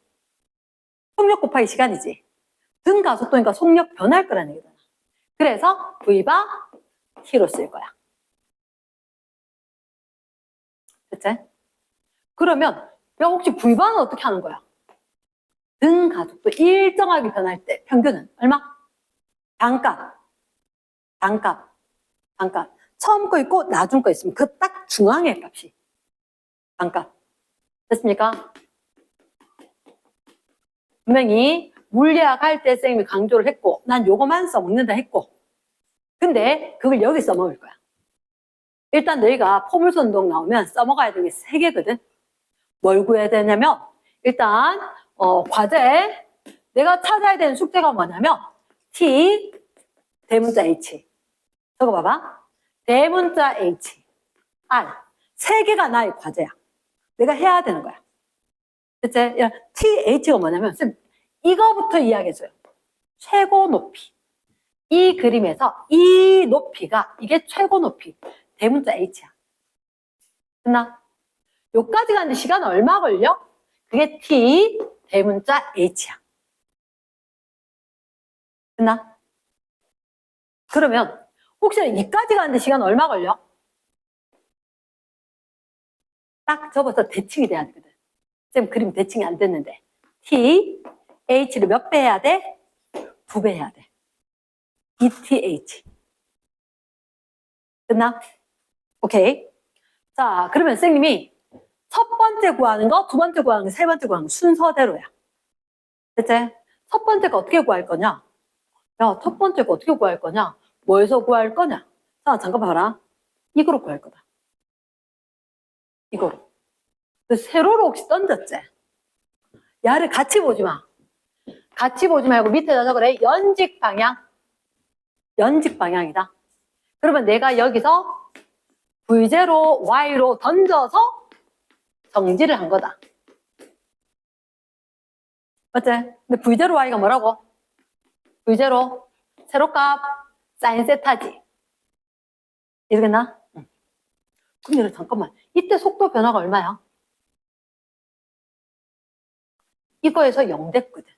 속력 곱하기 시간이지. 등 가속도니까 속력 변할 거라는 얘기잖아. 그래서 V바 T로 쓸 거야. 됐지? 그러면 야, 혹시 V바는 어떻게 하는 거야? 등 가속도 일정하게 변할 때 평균은 얼마? 반값. 처음 거 있고 나중 거 있으면 그 딱 중앙의 값이 반값. 됐습니까? 분명히 물리학 할 때 쌤이 강조를 했고 난 요거만 써먹는다 했고 근데 그걸 여기 써먹을 거야. 일단 너희가 포물선 운동 나오면 써먹어야 되는 게 3개거든. 뭘 구해야 되냐면 일단 과제 내가 찾아야 되는 숙제가 뭐냐면 T 대문자 H 적어봐봐. 대문자 H R 3개가 나의 과제야. 내가 해야 되는 거야. 그치? TH가 뭐냐면 쌤 이거부터 이야기해줘요. 최고 높이. 이 그림에서 이 높이가 이게 최고 높이. 대문자 H야. 됐나? 요까지 가는데 시간 얼마 걸려? 그게 T 대문자 H야. 됐나? 그러면 혹시 이까지 가는데 시간 얼마 걸려? 딱 접어서 대칭이 돼야 되거든. 쌤 그림 대칭이 안 됐는데 T, H를 몇 배 해야 돼? 2배 해야 돼. DTH. 됐나? 오케이. 자, 그러면 선생님이 첫 번째 구하는 거, 두 번째 구하는 거, 세 번째 구하는 거 순서대로야. 됐지? 첫 번째 거 어떻게 구할 거냐? 야, 첫 번째 거 어떻게 구할 거냐? 뭐에서 구할 거냐? 자, 잠깐 봐라. 이거로 구할 거다. 이거로. 세로로 혹시 던졌지? 야를 같이 보지 마. 같이 보지 말고 밑에다 적으래. 연직 방향. 연직 방향이다. 그러면 내가 여기서 V0, Y로 던져서 정지를 한 거다. 맞지? 근데 V0, Y가 뭐라고? V0, 세로값, 사인 세타지. 이러겠나? 응. 그럼 잠깐만. 이때 속도 변화가 얼마야? 이거에서 0 됐거든.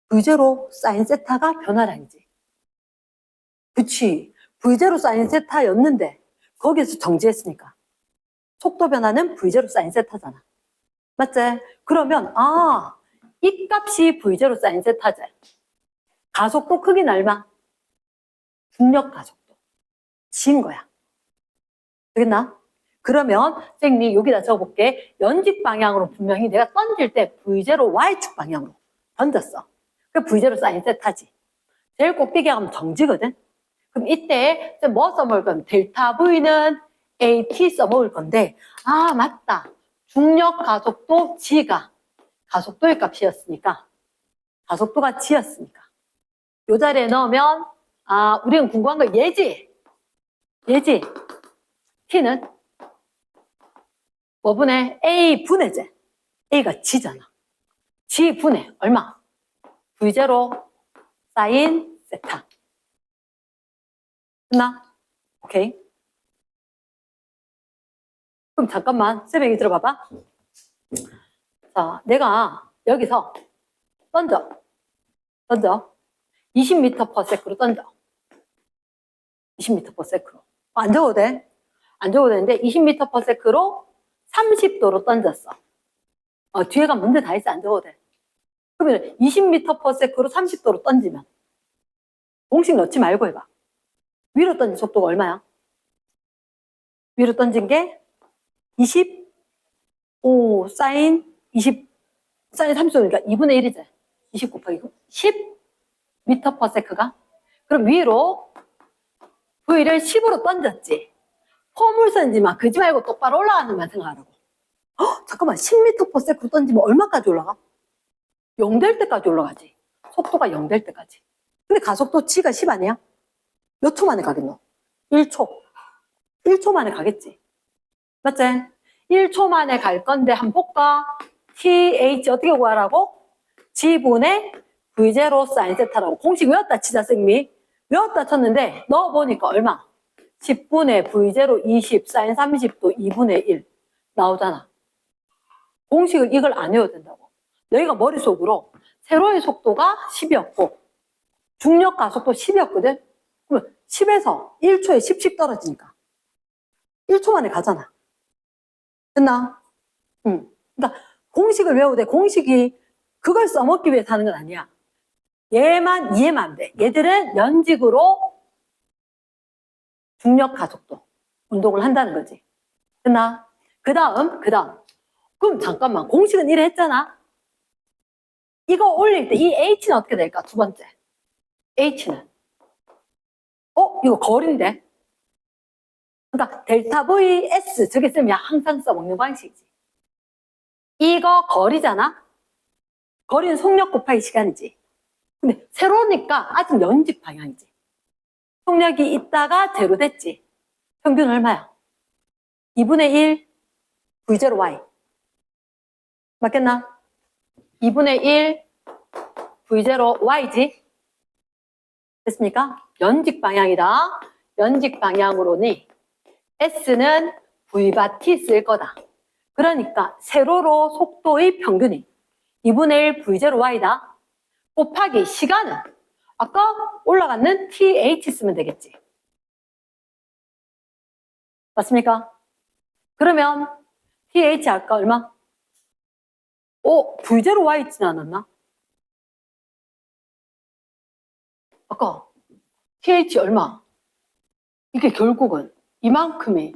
V0 사인 세타가 변화량이지. 그치. V0 사인 세타였는데 거기에서 정지했으니까. 속도 변화는 V0 사인 세타잖아. 맞지? 그러면 이 값이 V0 사인 세타지. 가속도 크기는 얼마? 중력 가속도. 지인 거야. 되겠나? 그러면 쌤이 여기다 적어볼게. 연직 방향으로 분명히 내가 던질 때 V0 Y축 방향으로 던졌어. 그 V0 사인 세타지. 제일 꼭대기에 가면 정지거든. 그럼 이때 뭐 써먹을 건데 델타 V는 AT 써먹을 건데 맞다. 중력 가속도 G가 가속도의 값이었으니까 가속도가 G였으니까 요 자리에 넣으면 우리는 궁금한 거 얘지. T는 뭐 분의 A 분해제. A가 G잖아. G 분해 얼마? V0 사인 세타. 됐나? 오케이. 그럼 잠깐만 쌤에게 들어봐봐. 자, 내가 여기서 던져 20m/s로 던져 20m/s로 안 적어도 돼. 안 적어도 되는데 20m/s로 30도로 던졌어. 뒤에 가면 문제 다 있어. 안 적어도 돼. 그러면 20m/s로 30도로 던지면 공식 넣지 말고 해봐. 위로 던진 속도가 얼마야? 위로 던진 게 25 사인 20 사인 30도니까 2분의 1이지. 20 곱하기 10 m/s가. 그럼 위로 V를 10으로 던졌지. 포물선이지만 그지 말고 똑바로 올라가는 만 생각하라고. 잠깐만 10m/s로 던지면 얼마까지 올라가? 0 될 때까지 올라가지. 속도가 0 될 때까지. 근데 가속도 G가 10 아니야? 몇 초 만에 가겠노? 1초. 1초 만에 가겠지. 맞지? 1초 만에 갈 건데 한번 볼까? TH 어떻게 구하라고? G분의 V0 사인 세타라고. 공식 외웠다 치자 쌤이. 외웠다 쳤는데 넣어보니까 얼마? 10분의 V0 20 사인 30도 2분의 1 나오잖아. 공식을 이걸 안 외워도 된다고. 너희가 머릿속으로 세로의 속도가 10이었고 중력 가속도 10이었거든? 그러면 10에서 1초에 10씩 떨어지니까 1초 만에 가잖아. 됐나? 응. 그러니까 공식을 외우되 공식이 그걸 써먹기 위해서 하는 건 아니야. 얘만 이해만 하면 돼. 얘들은 연직으로 중력 가속도 운동을 한다는 거지. 됐나? 그 다음. 그럼 잠깐만. 공식은 이래 했잖아. 이거 올릴 때 이 H는 어떻게 될까? 두 번째. H는. 이거 거리인데? 그러니까 델타 VS 저게 쓰면 항상 써먹는 방식이지. 이거 거리잖아? 거리는 속력 곱하기 시간이지. 근데 세로니까 아직 연직 방향이지. 속력이 있다가 제로 됐지. 평균 얼마야? 2분의 1 V0Y. 맞겠나? 2분의 1 V0Y지? 됐습니까? 연직 방향이다. 연직 방향으로니 S는 V바티 쓸 거다. 그러니까 세로로 속도의 평균이 2분의 1 V0Y다. 곱하기 시간은 아까 올라갔는 TH 쓰면 되겠지. 맞습니까? 그러면 TH 아까 얼마? V0Y 있진 않았나? 아까 TH 얼마? 이게 결국은 이만큼이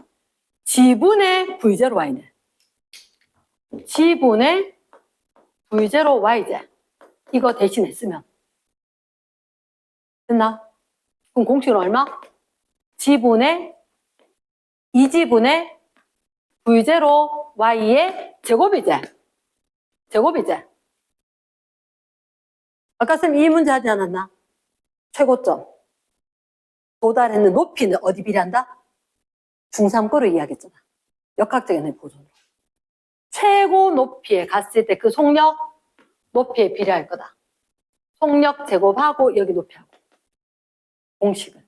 G분의 V0Y네. G분의 V0Y제. 이거 대신했으면 됐나? 그럼 공식은 얼마? G분의 2G분의 V0Y의 제곱이제. 제곱이제. 아까 쌤 이 문제 하지 않았나? 최고점. 도달했는 높이는 어디 비례한다? 중3거를 이야기했잖아. 역학적인 보존으로. 최고 높이에 갔을 때 그 속력 높이에 비례할 거다. 속력 제곱하고 여기 높이하고. 공식은.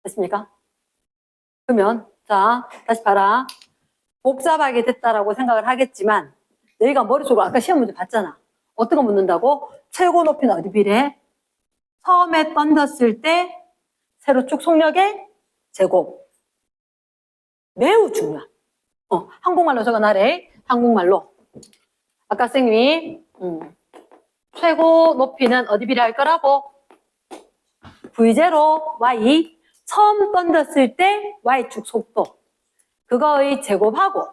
됐습니까? 그러면 자 다시 봐라. 복잡하게 됐다라고 생각을 하겠지만 너희가 머릿속으로 아까 시험 문제 봤잖아. 어떤 거 묻는다고? 최고 높이는 어디 비례해? 처음에 던졌을 때 세로축 속력의 제곱. 매우 중요한. 한국말로 적어놔래. 한국말로. 아까 선생님이 최고 높이는 어디 비례할 거라고? V0, Y. 처음 던졌을 때 Y축 속도. 그거의 제곱하고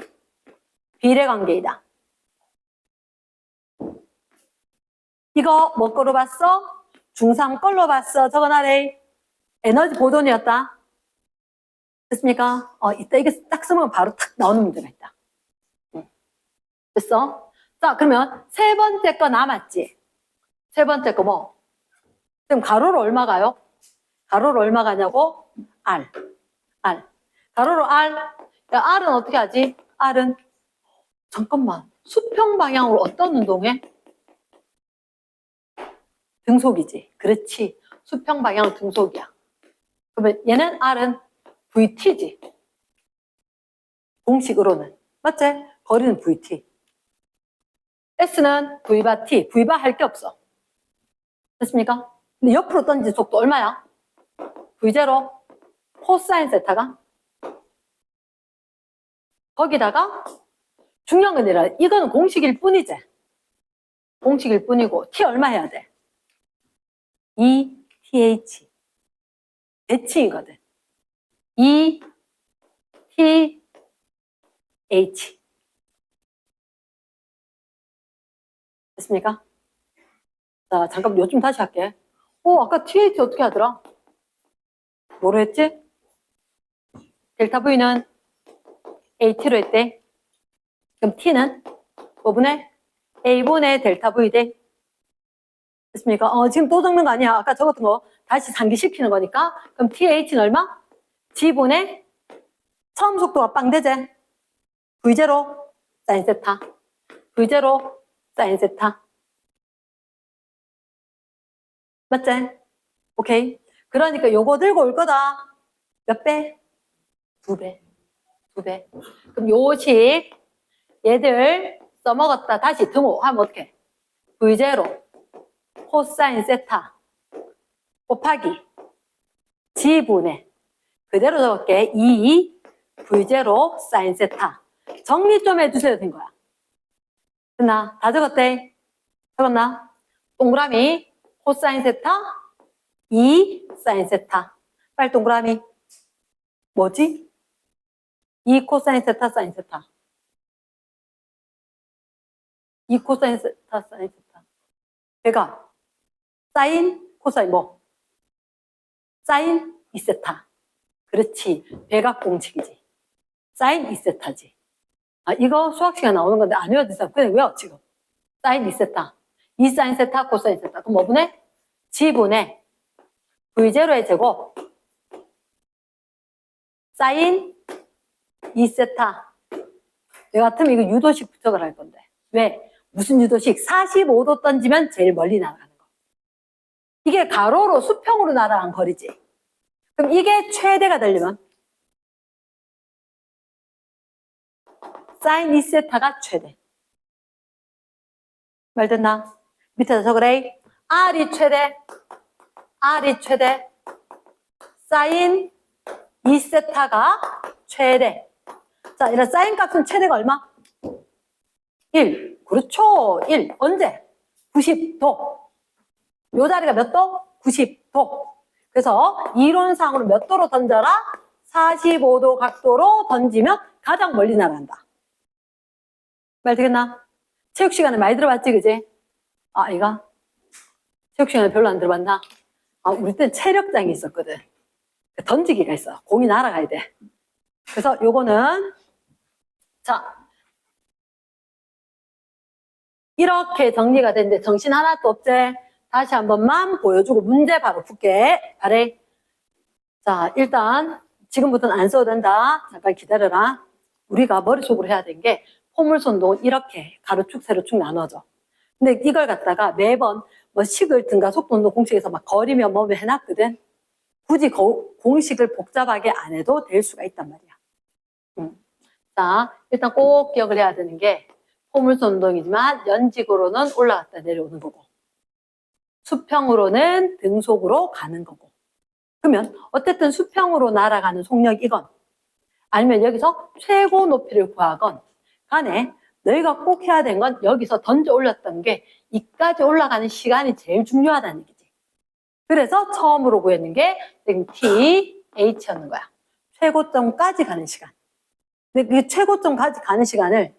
비례관계이다. 이거 뭐 거로 봤어? 중3 걸로 봤어. 적어놔래. 에너지 보존이었다. 됐습니까? 이따 이게 딱 쓰면 바로 탁 나오는 문제가 있다. 됐어? 자, 그러면 세 번째 거 남았지? 세 번째 거 뭐? 지금 가로로 얼마 가요? 가로로 얼마 가냐고? R. 가로로 R. 야, R은 어떻게 하지? R은 잠깐만. 수평 방향으로 어떤 운동해? 등속이지. 그렇지. 수평 방향 등속이야. 그러면 얘는 R은 VT지. 공식으로는. 맞지? 거리는 VT. S는 V바 T. V바 할 게 없어. 됐습니까? 근데 옆으로 던진 속도 얼마야? V0 코사인 세타가? 거기다가 중요한 건 아니라 이거는 공식일 뿐이지. 공식일 뿐이고 T 얼마 해야 돼? 2TH. 대칭이거든. 2TH. 됐습니까? 자, 잠깐 요즘 다시 할게. 아까 TH 어떻게 하더라? 뭐로 했지? 델타 V는 AT로 했대. 그럼 T는 5분의 A분의 델타 V 대. 됐습니까? 지금 또 적는 거 아니야. 아까 적었던 거 다시 상기시키는 거니까. 그럼 TH는 얼마? G분의 처음 속도가 빵 되지? V0 사인 세타. V0 사인 세타. 맞지? 오케이. 그러니까 요거 들고 올 거다. 몇 배? 2배. 2배. 그럼 요식 얘들 써먹었다. 다시 등호하면 어떡해? V0 코사인 세타 곱하기 G분의 그대로 적을게. 2 V0 사인 세타. 정리 좀 해주셔야 된 거야. 됐나? 다 적었대? 적었나? 동그라미 코사인 세타 2 사인 세타. 빨리 동그라미. 뭐지? 2 코사인 세타 사인 세타. 2 코사인 세타 사인 세타. 얘가 사인 코사인 뭐? 사인 2세타. 그렇지. 배각 공식이지. 사인 2세타지. 이거 수학 시간 나오는 건데 안 외워도 되잖아. 그냥 외워 지금. 사인 2세타. 2 사인 세타 코사인 세타. 그럼 뭐 분의? G분의 V0의 제곱 사인 2세타. 내 같으면 이거 유도식 부적을 할 건데. 왜? 무슨 유도식? 45도 던지면 제일 멀리 날아가는 거. 이게 가로로 수평으로 날아간 거리지. 그럼 이게 최대가 되려면 사인 2세타가 최대. 말 됐나? 밑에서 적으래. R이 최대. R이 최대. 사인 2세타가 최대. 자, 이런 사인 값은 최대가 얼마? 1. 그렇죠. 1. 언제? 90도. 요 자리가 몇 도? 90도. 그래서 이론상으로 몇 도로 던져라? 45도 각도로 던지면 가장 멀리 날아간다. 말 되겠나? 체육 시간에 많이 들어봤지, 그지? 이가? 체육 시간에 별로 안 들어봤나? 우리 때는 체력장이 있었거든. 던지기가 있어. 공이 날아가야 돼. 그래서 요거는, 자, 이렇게 정리가 됐는데 정신 하나도 없지? 다시 한 번만 보여주고 문제 바로 풀게. 바래. 자, 일단 지금부터는 안 써도 된다. 잠깐 기다려라. 우리가 머릿속으로 해야 되는 게 포물선도 이렇게 가로축, 세로축 나눠져. 근데 이걸 갖다가 매번 뭐 식을 등가 속도운동 공식에서 막 거리며 뭐며 해놨거든. 굳이 공식을 복잡하게 안 해도 될 수가 있단 말이야. 자, 일단 꼭 기억을 해야 되는 게 포물선 운동이지만 연직으로는 올라갔다 내려오는 거고 수평으로는 등속으로 가는 거고. 그러면 어쨌든 수평으로 날아가는 속력이건 아니면 여기서 최고 높이를 구하건 간에 너희가 꼭 해야 되는 건 여기서 던져 올렸던 게 이까지 올라가는 시간이 제일 중요하다는 얘기지. 그래서 처음으로 구했는 게 지금 T, H였는 거야. 최고점까지 가는 시간. 근데 그 최고점까지 가는 시간을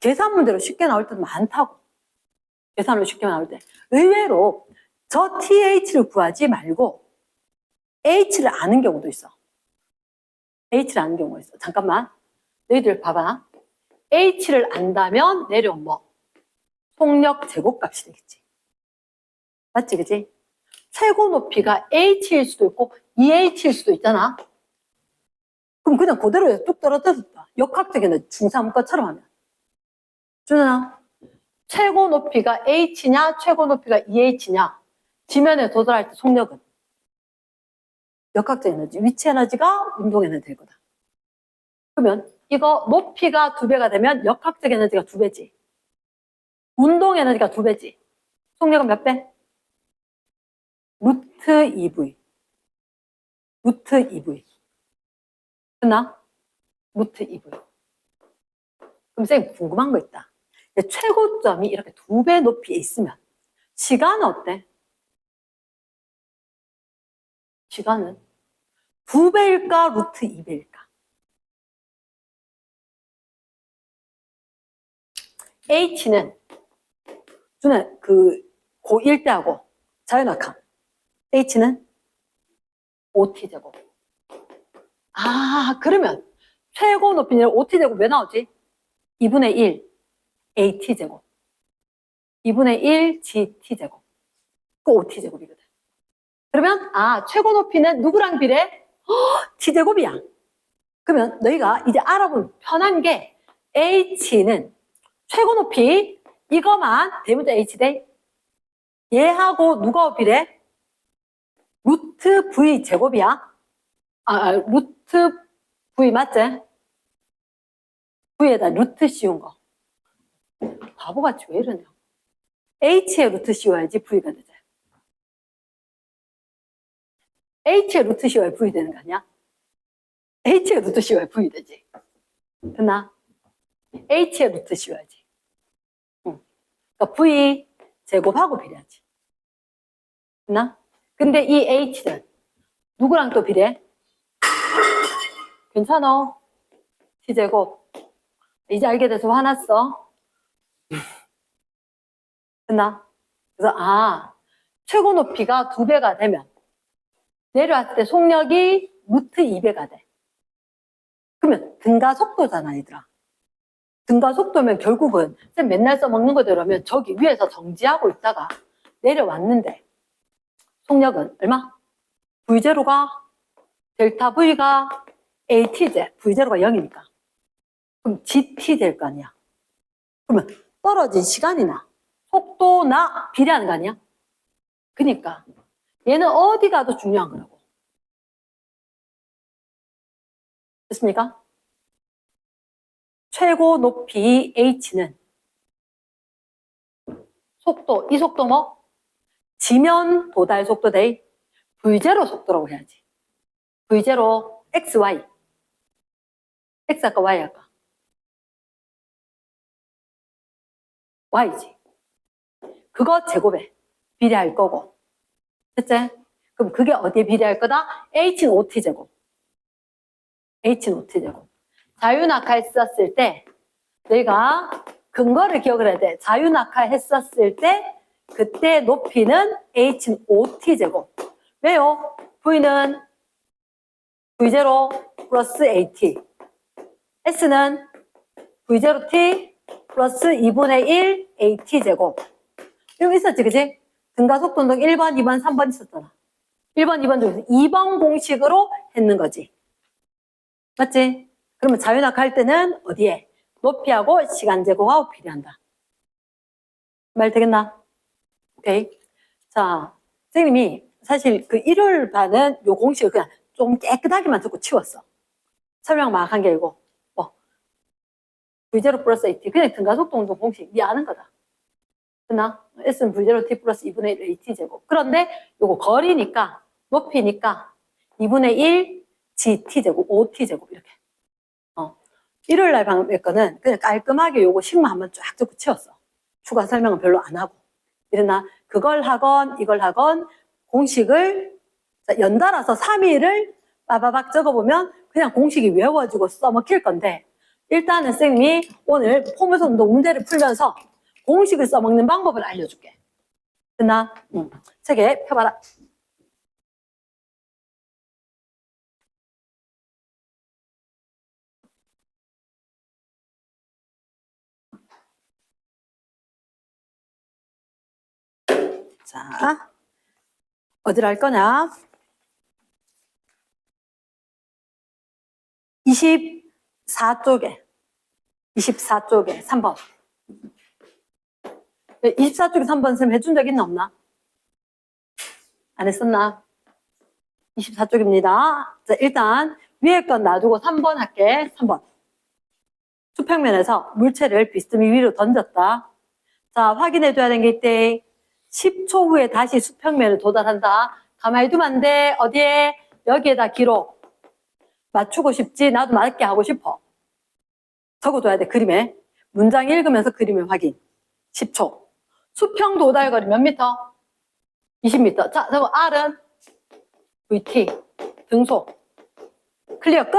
계산 문제로 쉽게 나올 때도 많다고. 계산으로 쉽게 나올 때. 의외로 저 TH를 구하지 말고 H를 아는 경우도 있어. H를 아는 경우가 있어. 잠깐만. 너희들 봐봐. H를 안다면 내려온 뭐? 속력 제곱값이 되겠지. 맞지, 그지? 최고 높이가 H일 수도 있고 EH일 수도 있잖아. 그럼 그냥 그대로 뚝 떨어졌다. 역학적인 중3 것처럼 하면. 준아, 최고 높이가 H냐, 최고 높이가 EH냐, 지면에 도달할 때 속력은 역학적 에너지, 위치 에너지가 운동 에너지일 거다. 그러면 이거 높이가 2배가 되면 역학적 에너지가 2배지. 운동 에너지가 2배지. 속력은 몇 배? 루트 2V. 루트 2V. 됐나? 루트 2V. 그럼 쌤 궁금한 거 있다. 최고점이 이렇게 2배 높이에 있으면 시간은 어때? 시간은 2배일까 루트 2배일까? H는 저는 그 고1 때하고 자연학함. H는 OT제곱. 아, 그러면 최고 높이는 OT제곱 왜 나오지? 2분의 1 AT제곱. 2분의 1 GT제곱. 그 OT제곱이거든. 그러면, 아, 최고 높이는 누구랑 비례? T제곱이야. 그러면 너희가 이제 알아보면 편한 게 H는 최고 높이 이거만 대문자 H 대 얘하고 누가 비례? 루트 V 제곱이야. 루트 V 맞지? V에다 루트 씌운 거. 바보같이 왜 이러냐. H에 루트 씌워야지 V가 되지. H에 루트 씌워야 V 되는 거 아니야? H에 루트 씌워야 V 되지. 됐나? H에 루트 씌워야지. 응. 그러니까 V 제곱하고 비례하지. 됐나? 근데 이 H는 누구랑 또 비례? 괜찮아. T제곱. 이제 알게 돼서 화났어. 됐나? 그래서 최고 높이가 2배가 되면 내려왔을 때 속력이 루트 2배가 돼. 그러면 등가 속도잖아, 얘들아. 등가 속도면 결국은 쌤 맨날 써먹는 거대로면 저기 위에서 정지하고 있다가 내려왔는데 속력은 얼마? V0가 델타 V가 AT제, V0가 0이니까. 그럼 GT 될 거 아니야. 그러면 떨어진 시간이나 속도나 비례하는 거 아니야? 그러니까 얘는 어디가 더 중요한 거라고. 됐습니까? 최고 높이 H는 속도, 이 속도 뭐? 지면 도달 속도 대 V0 속도라고 해야지. V0 XY. X 할까 Y 할까? Y지. 그거 제곱에 비례할 거고. 됐지? 그럼 그게 어디에 비례할 거다? H는 OT제곱. H는 OT제곱. 자유낙하 했었을 때 내가 근거를 기억을 해야 돼. 자유낙하 했었을 때 그때 높이는 H는 OT제곱. 왜요? V는 V0 플러스 AT. S는 V0T 플러스 2분의 1 AT제곱. 이거 있었지, 그치? 등가속도 운동 1번, 2번, 3번 있었잖아. 1번, 2번 중에서 2번 공식으로 했는 거지. 맞지? 그러면 자유낙하 할 때는 어디에? 높이하고 시간 제곱하고 비례한다. 말 되겠나? 오케이. 자, 선생님이 사실 그 일요일 반은 요 공식을 그냥 좀 깨끗하게만 듣고 치웠어. 설명 막 한 게 아니고, V0 플러스 AT. 그냥 등가속도 운동 공식. 니 아는 거다. 됐나? S는 V0T 플러스 2분의 1 AT제곱. 그런데 요거 거리니까, 높이니까 2분의 1 GT제곱, OT제곱 이렇게. 일요일 날 방금 거는 그냥 깔끔하게 요거 식만 한번 쫙 듣고 치웠어. 추가 설명은 별로 안 하고. 이랬나? 그걸 하건 이걸 하건 공식을 연달아서 3일을 빠바박 적어보면 그냥 공식이 외워지고 써먹힐 건데 일단은 쌤이 오늘 포물선 운동 문제를 풀면서 공식을 써먹는 방법을 알려줄게. 됐나? 책에 펴봐라. 자, 어디를 할 거냐? 24쪽에 3번. 24쪽에 3번 쌤 해준 적 있나 없나? 안 했었나? 24쪽입니다. 자, 일단 위에 건 놔두고 3번 할게. 3번. 수평면에서 물체를 비스듬히 위로 던졌다. 자, 확인해줘야 되는 게 있대. 10초 후에 다시 수평면을 도달한다. 가만히 두면 안 돼. 어디에? 여기에다 기록. 맞추고 싶지? 나도 맞게 하고 싶어. 적어둬야 돼, 그림에. 문장 읽으면서 그림을 확인. 10초. 수평 도달 거리 몇 미터? 20m. 자, 저거 R은 VT. 등속. 클리어 끝?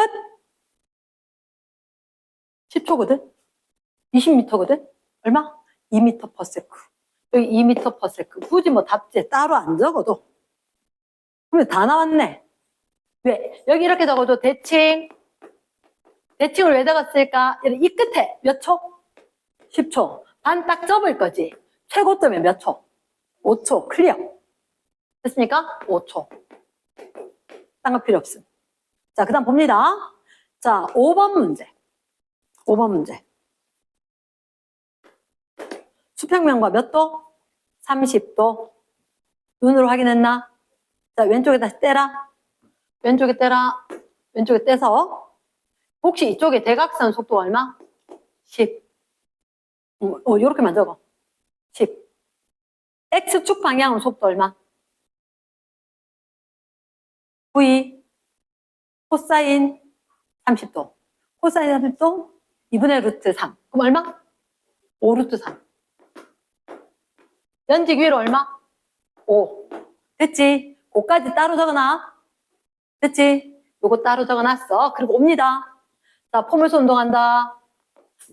10초거든? 20m거든? 얼마? 2m/s. 여기 2m/s. 굳이 뭐 답지에 따로 안 적어도. 그러면 다 나왔네. 왜? 여기 이렇게 적어도 대칭. 대칭을 왜 적었을까? 이 끝에 몇 초? 10초. 반 딱 접을 거지. 최고점에 몇 초? 5초. 클리어. 됐습니까? 5초. 딴 거 필요 없음. 자, 그 다음 봅니다. 자, 5번 문제. 5번 문제. 수평면과 몇 도? 30도. 눈으로 확인했나? 자, 왼쪽에 다시 떼라. 왼쪽에 떼라. 왼쪽에 떼서. 혹시 이쪽에 대각선 속도가 얼마? 10. 요렇게만 적어. 10. X축 방향으로 속도 얼마? V. 코사인 30도. 코사인 30도 2분의 루트 3. 그럼 얼마? 5 루트 3. 연직 위로 얼마? 5. 됐지? 그거까지 따로 적어놔. 됐지? 요거 따로 적어놨어. 그리고 옵니다. 자, 포물선 운동한다.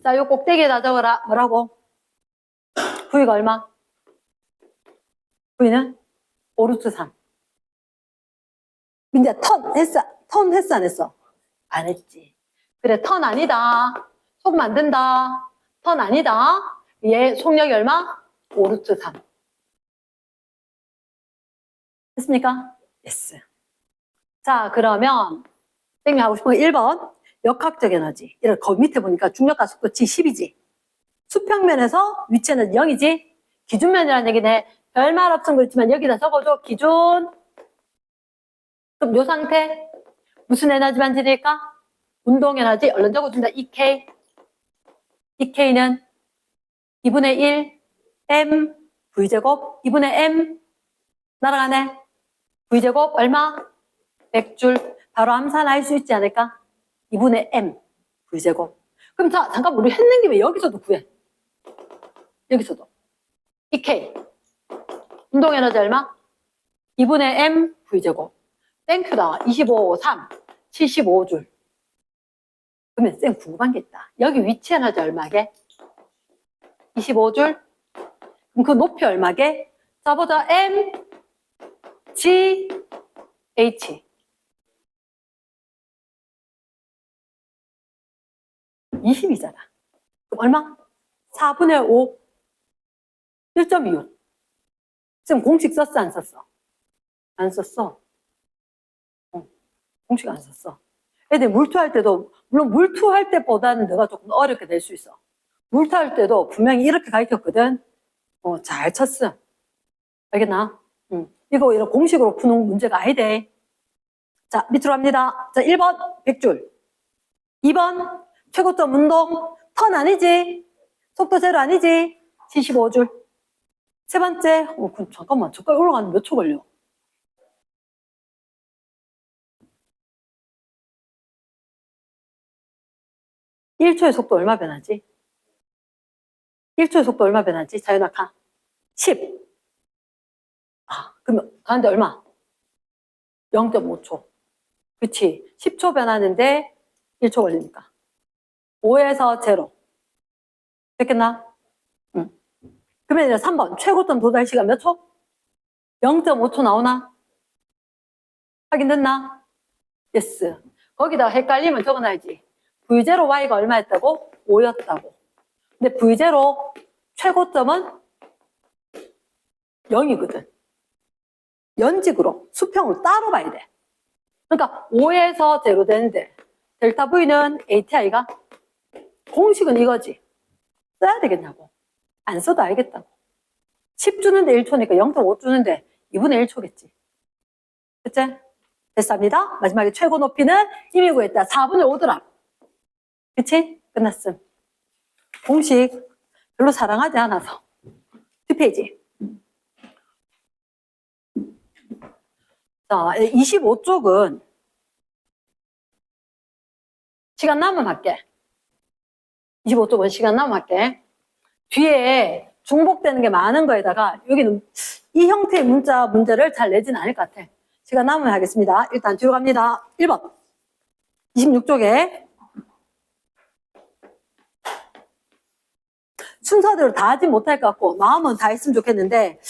자, 요 꼭대기에다 적어라. 뭐라고? V가 얼마? V는 5 루트 3. 민지야, 턴 했어? 턴 했어? 안 했어? 안 했지. 그래, 턴 아니다. 속 만든다. 턴 아니다. 얘 속력이 얼마? 5 루트 3. 됐습니까? 예스. 자, 그러면 쌤이 하고 싶은 거 1번. 역학적 에너지. 이런 거 밑에 보니까 중력과 속도 G10이지. 수평면에서 위치 에너지 0이지. 기준면이라는 얘기네. 별말 없음 그렇지만 여기다 적어줘. 기준. 그럼 요 상태 무슨 에너지만 지닐까? 운동 에너지. 얼른 적어준다. EK. EK는 2분의 1 M V제곱 2분의 M 날아가네. V제곱 얼마? 100줄. 바로 암산할 수 있지 않을까? 2분의 M V제곱. 그럼 자, 잠깐 우리 했는 김에 여기서도 구해. 여기서도. EK. 운동 에너지 얼마? 2분의 M V제곱. 땡큐다. 25, 3. 75줄. 그러면 쌤 궁금한 게 있다. 여기 위치 에너지 얼마게? 25줄? 그럼 그 높이 얼마게? 자, 보자. M, G, H. 20이잖아. 그럼 얼마? 4분의 5. 1.25. 쌤 공식 썼어? 안 썼어? 안 썼어. 공식 안 썼어. 애들 물투할 때도, 물론 물투할 때보다는 내가 조금 어렵게 될 수 있어. 물투할 때도 분명히 이렇게 가르쳤거든. 잘 쳤어. 알겠나? 이거 이런 공식으로 푸는 문제가 아니대. 자, 밑으로 갑니다. 자, 1번 100줄. 2번 최고점 운동. 턴 아니지? 속도 제로 아니지? 75줄. 세 번째, 잠깐만, 저까지 올라가는 몇 초 걸려? 1초의 속도 얼마 변하지? 1초의 속도 얼마 변하지? 자연학하 10. 그러면 가는데 얼마? 0.5초. 그치? 10초 변하는데 1초 걸리니까. 5에서 0. 됐겠나? 응. 그러면 이제 3번. 최고점 도달 시간 몇 초? 0.5초 나오나? 확인됐나? 예스. 거기다 헷갈리면 적어놔야지. V0 Y가 얼마였다고? 5였다고. 근데 V0 최고점은 0이거든. 연직으로, 수평으로 따로 봐야 돼. 그러니까 5에서 0 되는데 델타 V는 ATI가 공식은 이거지. 써야 되겠냐고. 안 써도 알겠다고. 10 주는데 1초니까 0.5 주는데 2분의 1초겠지. 그치? 됐습니다. 마지막에 최고 높이는 이미 구했다. 4분의 5더라. 그치? 끝났음. 공식 별로 사랑하지 않아서. 뒷페이지. 자, 25쪽은 시간 남으면 할게. 25쪽은 시간 남으면 할게. 뒤에 중복되는 게 많은 거에다가 여기는 이 형태의 문제를 잘 내지는 않을 것 같아. 시간 남으면 하겠습니다. 일단 뒤로 갑니다. 1번. 26쪽에 순서대로 다 하진 못할 것 같고 마음은 다 했으면 좋겠는데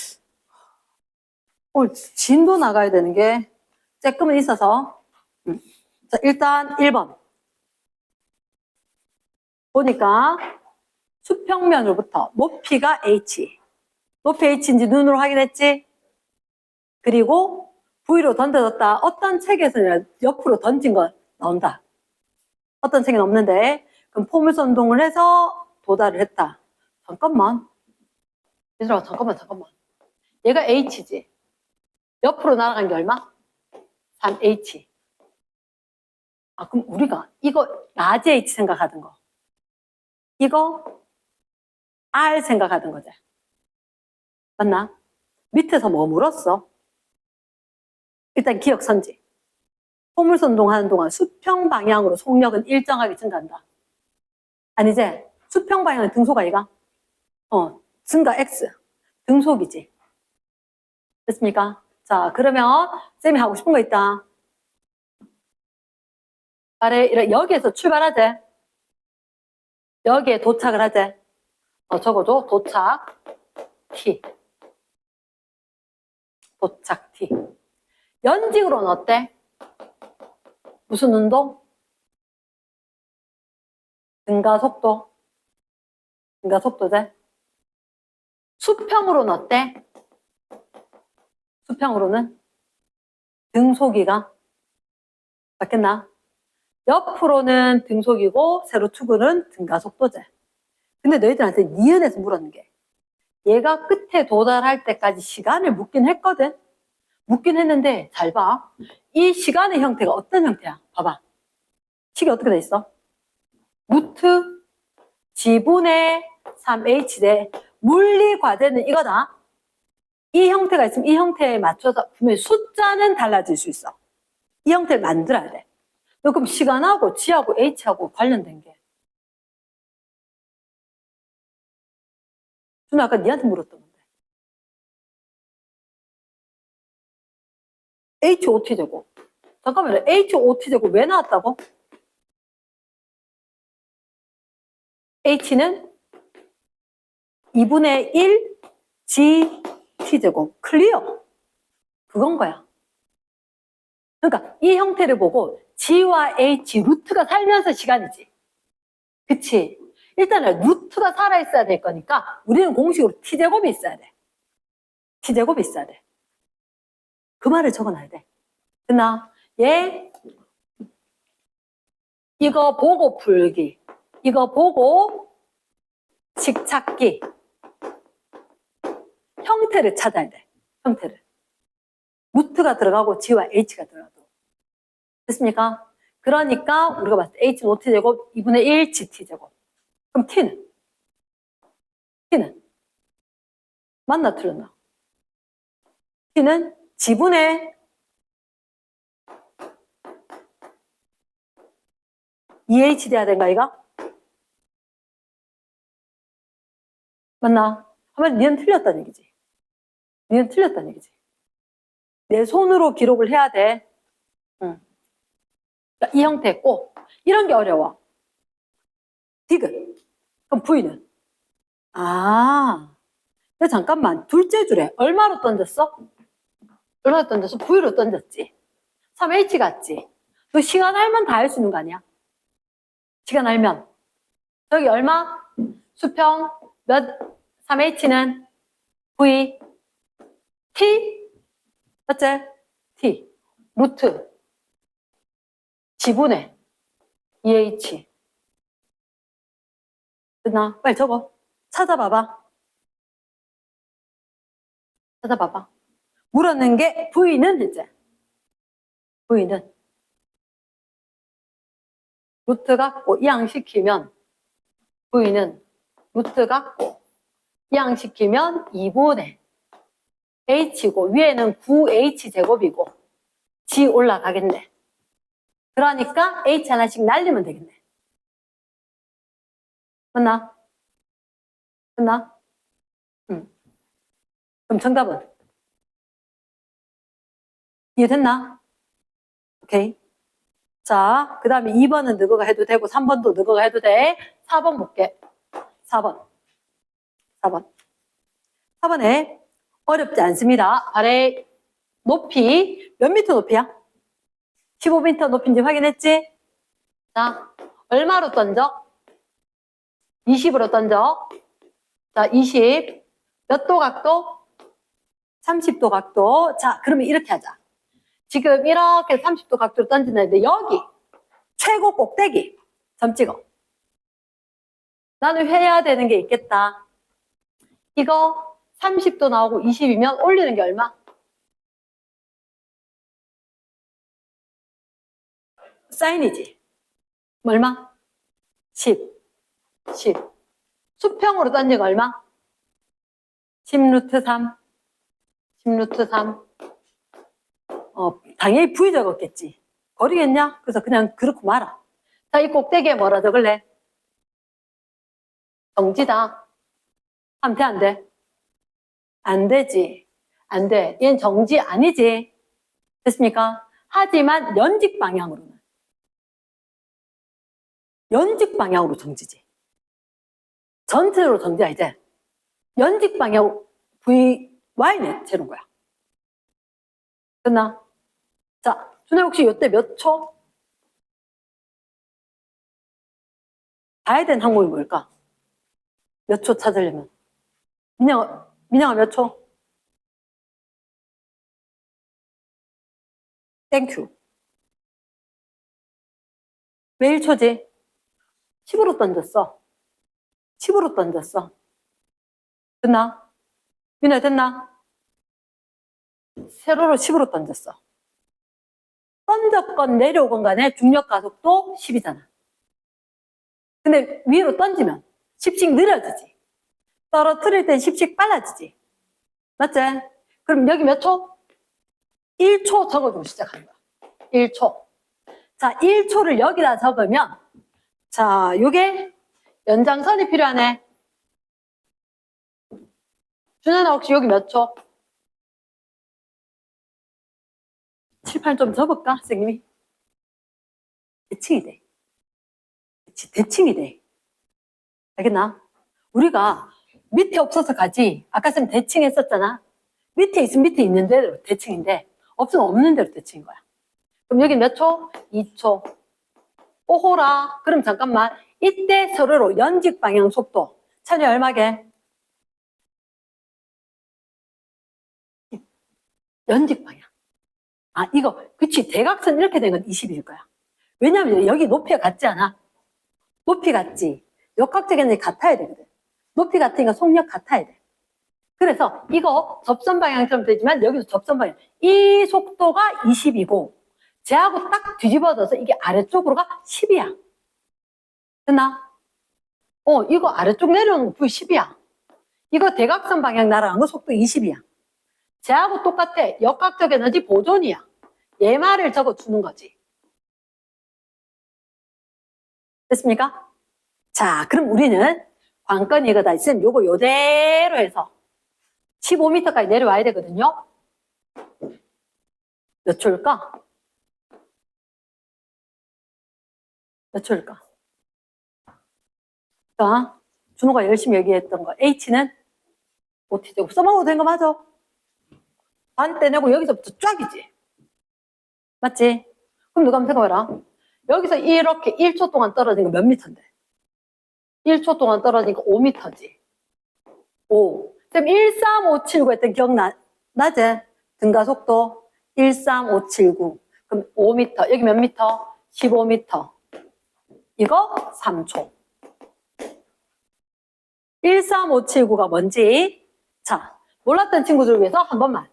오늘 진도 나가야 되는 게 조금은 있어서 자, 일단 1번. 보니까 수평면으로부터 높이가 h. 높이 h인지 눈으로 확인했지? 그리고 V로 던져졌다. 어떤 책에서는 옆으로 던진 거 나온다. 어떤 책은 없는데. 그럼 포물선 운동을 해서 도달을 했다. 잠깐만. 얘들아, 잠깐만. 얘가 h지. 옆으로 날아간 게 얼마? 3h. 아, 그럼 우리가 이거 라지 h 생각하던 거. 이거 r 생각하던 거지. 맞나? 밑에서 뭐 물었어? 일단 기억선지. 포물선 운동하는 동안 수평 방향으로 속력은 일정하게 증가한다. 아니지? 수평 방향은 등속 아이가? 증가 X. 등속이지. 됐습니까? 자, 그러면 쌤이 하고 싶은 거 있다. 아래 여기에서 출발하재. 여기에 도착을 하재. 적어줘. 도착 T. 도착 T. 연직으로는 어때? 무슨 운동? 증가속도. 증가속도제. 수평으로는 어때? 수평으로는 등속이가 맞겠나? 옆으로는 등속이고 세로축으로는 증가속도제. 근데 너희들한테 니은에서 물었는 게 얘가 끝에 도달할 때까지 시간을 묻긴 했거든. 묻긴 했는데 잘 봐. 이 시간의 형태가 어떤 형태야? 봐봐. 식이 어떻게 돼 있어? 루트 지분의 3h 대 물리과제는 이거다. 이 형태가 있으면 이 형태에 맞춰서 분명히 숫자는 달라질 수 있어. 이 형태를 만들어야 돼. 그럼 시간하고 G하고 H하고 관련된 게. 준아 아까 니한테 물었던 건데. HOT제곱. 잠깐만요. HOT제곱 왜 나왔다고? H는 2분의 1 GT제곱. 클리어. 그건 거야. 그러니까 이 형태를 보고 G와 H 루트가 살면서 시간이지. 그치? 일단은 루트가 살아있어야 될 거니까 우리는 공식으로 T제곱이 있어야 돼. T제곱이 있어야 돼. 그 말을 적어놔야 돼. 됐나? 얘 이거 보고 풀기. 이거 보고 식 찾기. 형태를 찾아야 돼. 형태를. 루트가 들어가고 G와 H가 들어가도록. 됐습니까? 그러니까 우리가 봤을 때 H는 OT제곱 2분의 1 GT제곱. 그럼 T는? 맞나 틀렸나? T는 G분의 2H 돼야 된가 이가? 맞나? 하면 니는 틀렸다는 얘기지. 니는 틀렸다는 얘기지. 내 손으로 기록을 해야 돼. 응. 그러니까 이 형태 꼭 이런 게 어려워. 디귿. 그럼 V는? 아, 근데 잠깐만. 둘째 줄에 얼마로 던졌어? 얼마로 던졌어? V로 던졌지. 3H 같지? 너 시간 알면 다 할 수 있는 거 아니야? 시간 알면. 저기 얼마? 수평 몇? 3H는 V T? 맞지? T. 루트. 지분의 2H. 됐나? 빨리 적어. 찾아봐봐. 물었는 게 V는 이제. V는 루트 갖고 이항시키면 V는 루트 갖고 이항시키면 2분의 H고 위에는 9H제곱이고 G 올라가겠네. 그러니까 H 하나씩 날리면 되겠네. 맞나? 응. 그럼 정답은? 이해됐나? 오케이. 자, 그 다음에 2번은 너가 해도 되고 3번도 너가 해도 돼. 4번 볼게. 4번에 어렵지 않습니다. 발의 높이 몇 미터 높이야? 15m 높이인지 확인했지? 자, 얼마로 던져? 20으로 던져. 자, 20. 몇 도 각도? 30도 각도. 자, 그러면 이렇게 하자. 지금 이렇게 30도 각도로 던진다는데 여기 최고 꼭대기 점 찍어. 나는 해야 되는 게 있겠다. 이거 30도 나오고 20이면 올리는 게 얼마? 사인이지. 얼마? 10. 10. 수평으로 던진 거 얼마? 10루트 3. 10루트 3. 당연히 V 적었겠지. 거리겠냐? 그래서 그냥 그렇고 말아. 자, 이 꼭대기에 뭐라 적을래? 정지다. 하면 돼, 안 돼? 안 되지. 안 돼. 얘는 정지 아니지. 됐습니까? 하지만 연직 방향으로는. 연직 방향으로 정지지. 전체로 정지야, 이제. 연직 방향 VY는 재는 거야. 됐나? 자, 준혜 혹시 이때 몇 초? 봐야 되는 항목이 뭘까? 몇 초 찾으려면? 민영아 몇 초? 땡큐. 왜 1초지? 10으로 던졌어. 10으로 던졌어. 됐나? 민아 됐나? 세로로 10으로 던졌어. 던졌건 내려오건 간에 중력 가속도 10이잖아. 근데 위로 던지면 10씩 느려지지. 떨어뜨릴 땐 10씩 빨라지지. 맞지? 그럼 여기 몇 초? 1초 적어주고 시작하는 거야. 1초. 자, 1초를 여기다 적으면 자, 요게 연장선이 필요하네. 준현아 혹시 여기 몇 초? 7, 8 좀 적을까? 선생님이. 대칭이 돼. 그치, 대칭이 돼. 알겠나? 우리가 밑에 없어서 가지. 아까 쌤 대칭 했었잖아. 밑에 있으면 밑에 있는 대로 대칭인데 없으면 없는 대로 대칭인 거야. 그럼 여기 몇 초? 2초. 오호라. 그럼 잠깐만. 이때 서로로 연직 방향 속도. 차이 얼마게? 연직 방향. 아, 이거, 그치. 대각선 이렇게 된 건 20일 거야. 왜냐면 여기 높이가 같지 않아? 높이 같지. 역학적인 같아야 되거든. 높이 같으니까 속력 같아야 돼. 그래서 이거 접선 방향처럼 되지만 여기서 접선 방향. 이 속도가 20이고 쟤하고 딱 뒤집어져서 이게 아래쪽으로가 10이야. 됐나? 이거 아래쪽 내려오는 거 V10이야. 이거 대각선 방향 날아간 거 속도 20이야. 쟤하고 똑같아. 역학적 에너지 보존이야. 얘 말을 적어주는 거지. 됐습니까? 자, 그럼 우리는 관건이 이거다. 쌤, 요거 요대로 해서 15m까지 내려와야 되거든요. 몇 초일까? 몇 초일까? 자, 준호가 열심히 얘기했던 거. H는 OT제곱. 써먹어도 된 거 맞아? 반 떼내고 여기서부터 쫙이지. 맞지? 그럼 누가 한번 생각해봐라. 여기서 이렇게 1초 동안 떨어진 거 몇 미터인데? 1초 동안 떨어진 거 5미터지. 5. 그럼 13579 했던 기억나지? 등가속도 13579. 그럼 5m. 여기 몇 미터? 15m. 이거 3초. 13579가 뭔지. 자, 몰랐던 친구들 위해서 한 번만.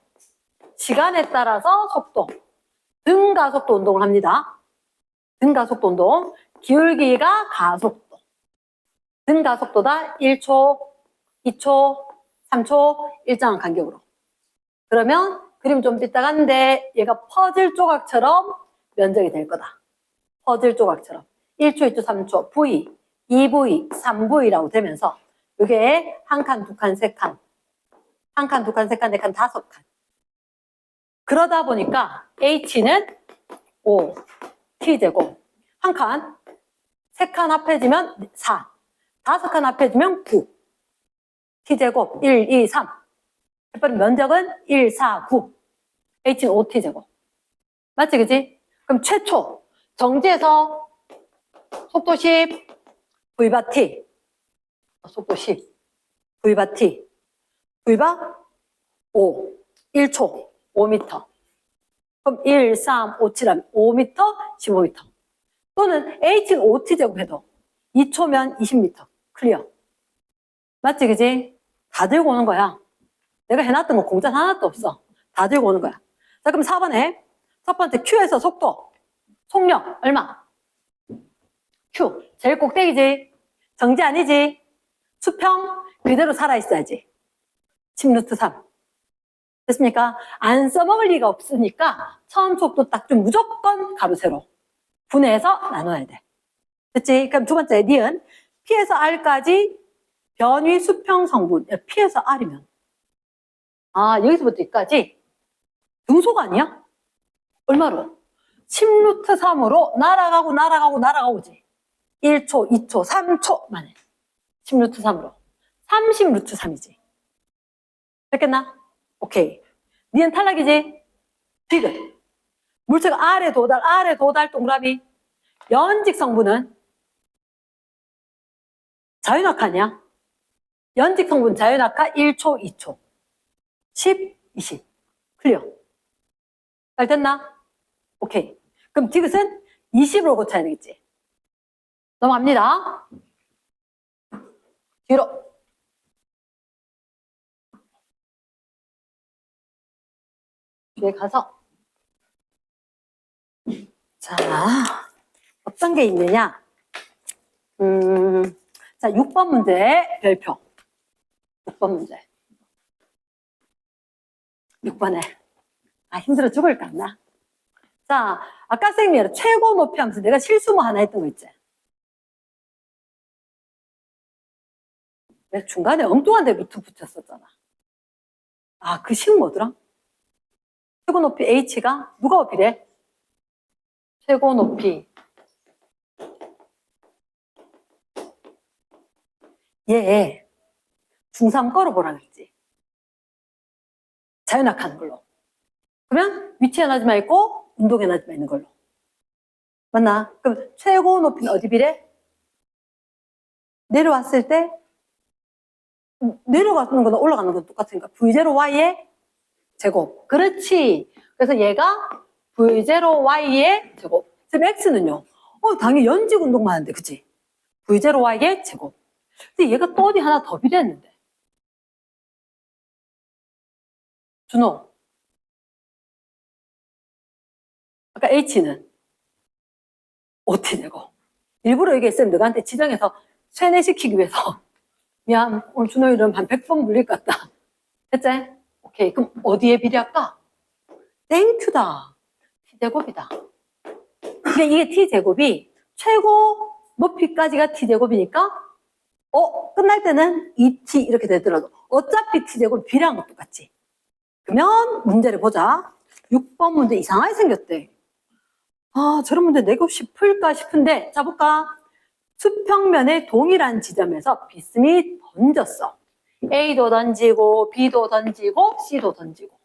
시간에 따라서 속도. 등가속도 운동을 합니다. 등가속도 운동. 기울기가 가속도. 등가속도다 1초, 2초, 3초 일정한 간격으로. 그러면 그림 좀 삐딱한데 얘가 퍼즐 조각처럼 면적이 될 거다. 퍼즐 조각처럼. 1초, 2초, 3초, V, 2V, 3V라고 되면서 이게 한 칸, 두 칸, 세 칸. 한 칸, 두 칸, 세 칸, 네 칸, 다섯 칸. 그러다 보니까 H는 5, T제곱. 한 칸, 세 칸 합해지면 4, 다섯 칸 합해지면 9. T제곱 1, 2, 3. 해버린 면적은 1, 4, 9. H는 5T제곱. 맞지, 그지? 그럼 최초 정지에서 속도 10 V바 T 속도 10 V바 T V바 5 1초 5m 그럼 1, 3, 5, 7 하면 5m 15m 또는 H는 5T제곱 해도 2초면 20m 클리어 맞지 그지? 다 들고 오는 거야 내가 해놨던 거 공짜 하나도 없어 다 들고 오는 거야 자 그럼 4번에 첫 번째 Q에서 속도 속력 얼마? Q 제일 꼭대기지 정지 아니지 수평 그대로 살아있어야지 10루트 3 됐습니까? 안 써먹을 리가 없으니까 처음 속도 딱 좀 무조건 가로 세로 분해해서 나눠야 돼 됐지? 그럼 두 번째 니은 P에서 R까지 변위 수평 성분 P에서 R이면 여기서부터 여기까지 등속 아니야? 얼마로? 10루트 3으로 날아가고지 1초, 2초, 3초 만에 10루트 3으로 30루트 3이지 됐겠나? 오케이 니은 탈락이지? 디귿 물체가 아래 도달 동그라미 연직 성분은 자유낙하냐? 연직 성분 자유낙하 1초, 2초 10, 20 클리어 잘 됐나? 오케이 그럼 디귿은 20으로 고쳐야 되겠지 넘어갑니다 뒤로 뒤에 가서 자 어떤 게 있느냐 자 6번 문제 별표 6번 문제 6번에 힘들어 죽을 것 같나 자 아까 쌤이 최고 높이 하면서 내가 실수 뭐 하나 했던 거 있지 내가 중간에 엉뚱한 데 루트 붙였었잖아 그 식은 뭐더라? 최고 높이 H가 누가 어필해? 최고 높이 얘 중3 거로 보라 그랬지 자유낙하는 걸로 그러면 위치 에너지만 있고 운동 에너지만 있는 걸로 맞나? 그럼 최고 높이는 어디 비례? 내려왔을 때 내려가는 거나 올라가는 건 똑같으니까 V0Y의 제곱 그렇지 그래서 얘가 V0Y의 제곱 그럼 X는요 당연히 연직 운동만 하는데 그치? V0Y의 제곱 근데 얘가 또 어디 하나 더 비례했는데 준호 아까 H는 OT 제곱 일부러 얘기했어요 너한테 지정해서 세뇌시키기 위해서 미안 오늘 준호 이름 한 100번 물릴 것 같다 됐지? 오케이 그럼 어디에 비례할까? 땡큐다 T제곱이다 근데 이게 T제곱이 최고 높이까지가 T제곱이니까 끝날 때는 2T 이렇게 되더라도 어차피 T제곱이 비례한 것 똑같지 그러면 문제를 보자 6번 문제 이상하게 생겼대 저런 문제 내가 혹시 풀까 싶은데 자 볼까 수평면의 동일한 지점에서 비스듬히 던졌어 A도 던지고 B도 던지고 C도 던지고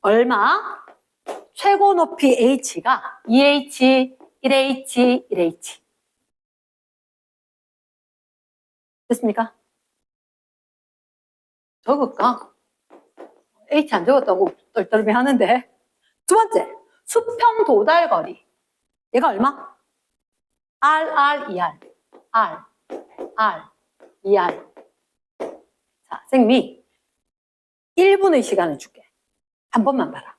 얼마? 최고 높이 H가 2H, 1H, 1H 됐습니까? 적을까? H 안 적었다고 떨떠름해 하는데 두 번째 수평 도달 거리 얘가 얼마? R, ER R, ER 자, 생미 1분의 시간을 줄게 한 번만 봐라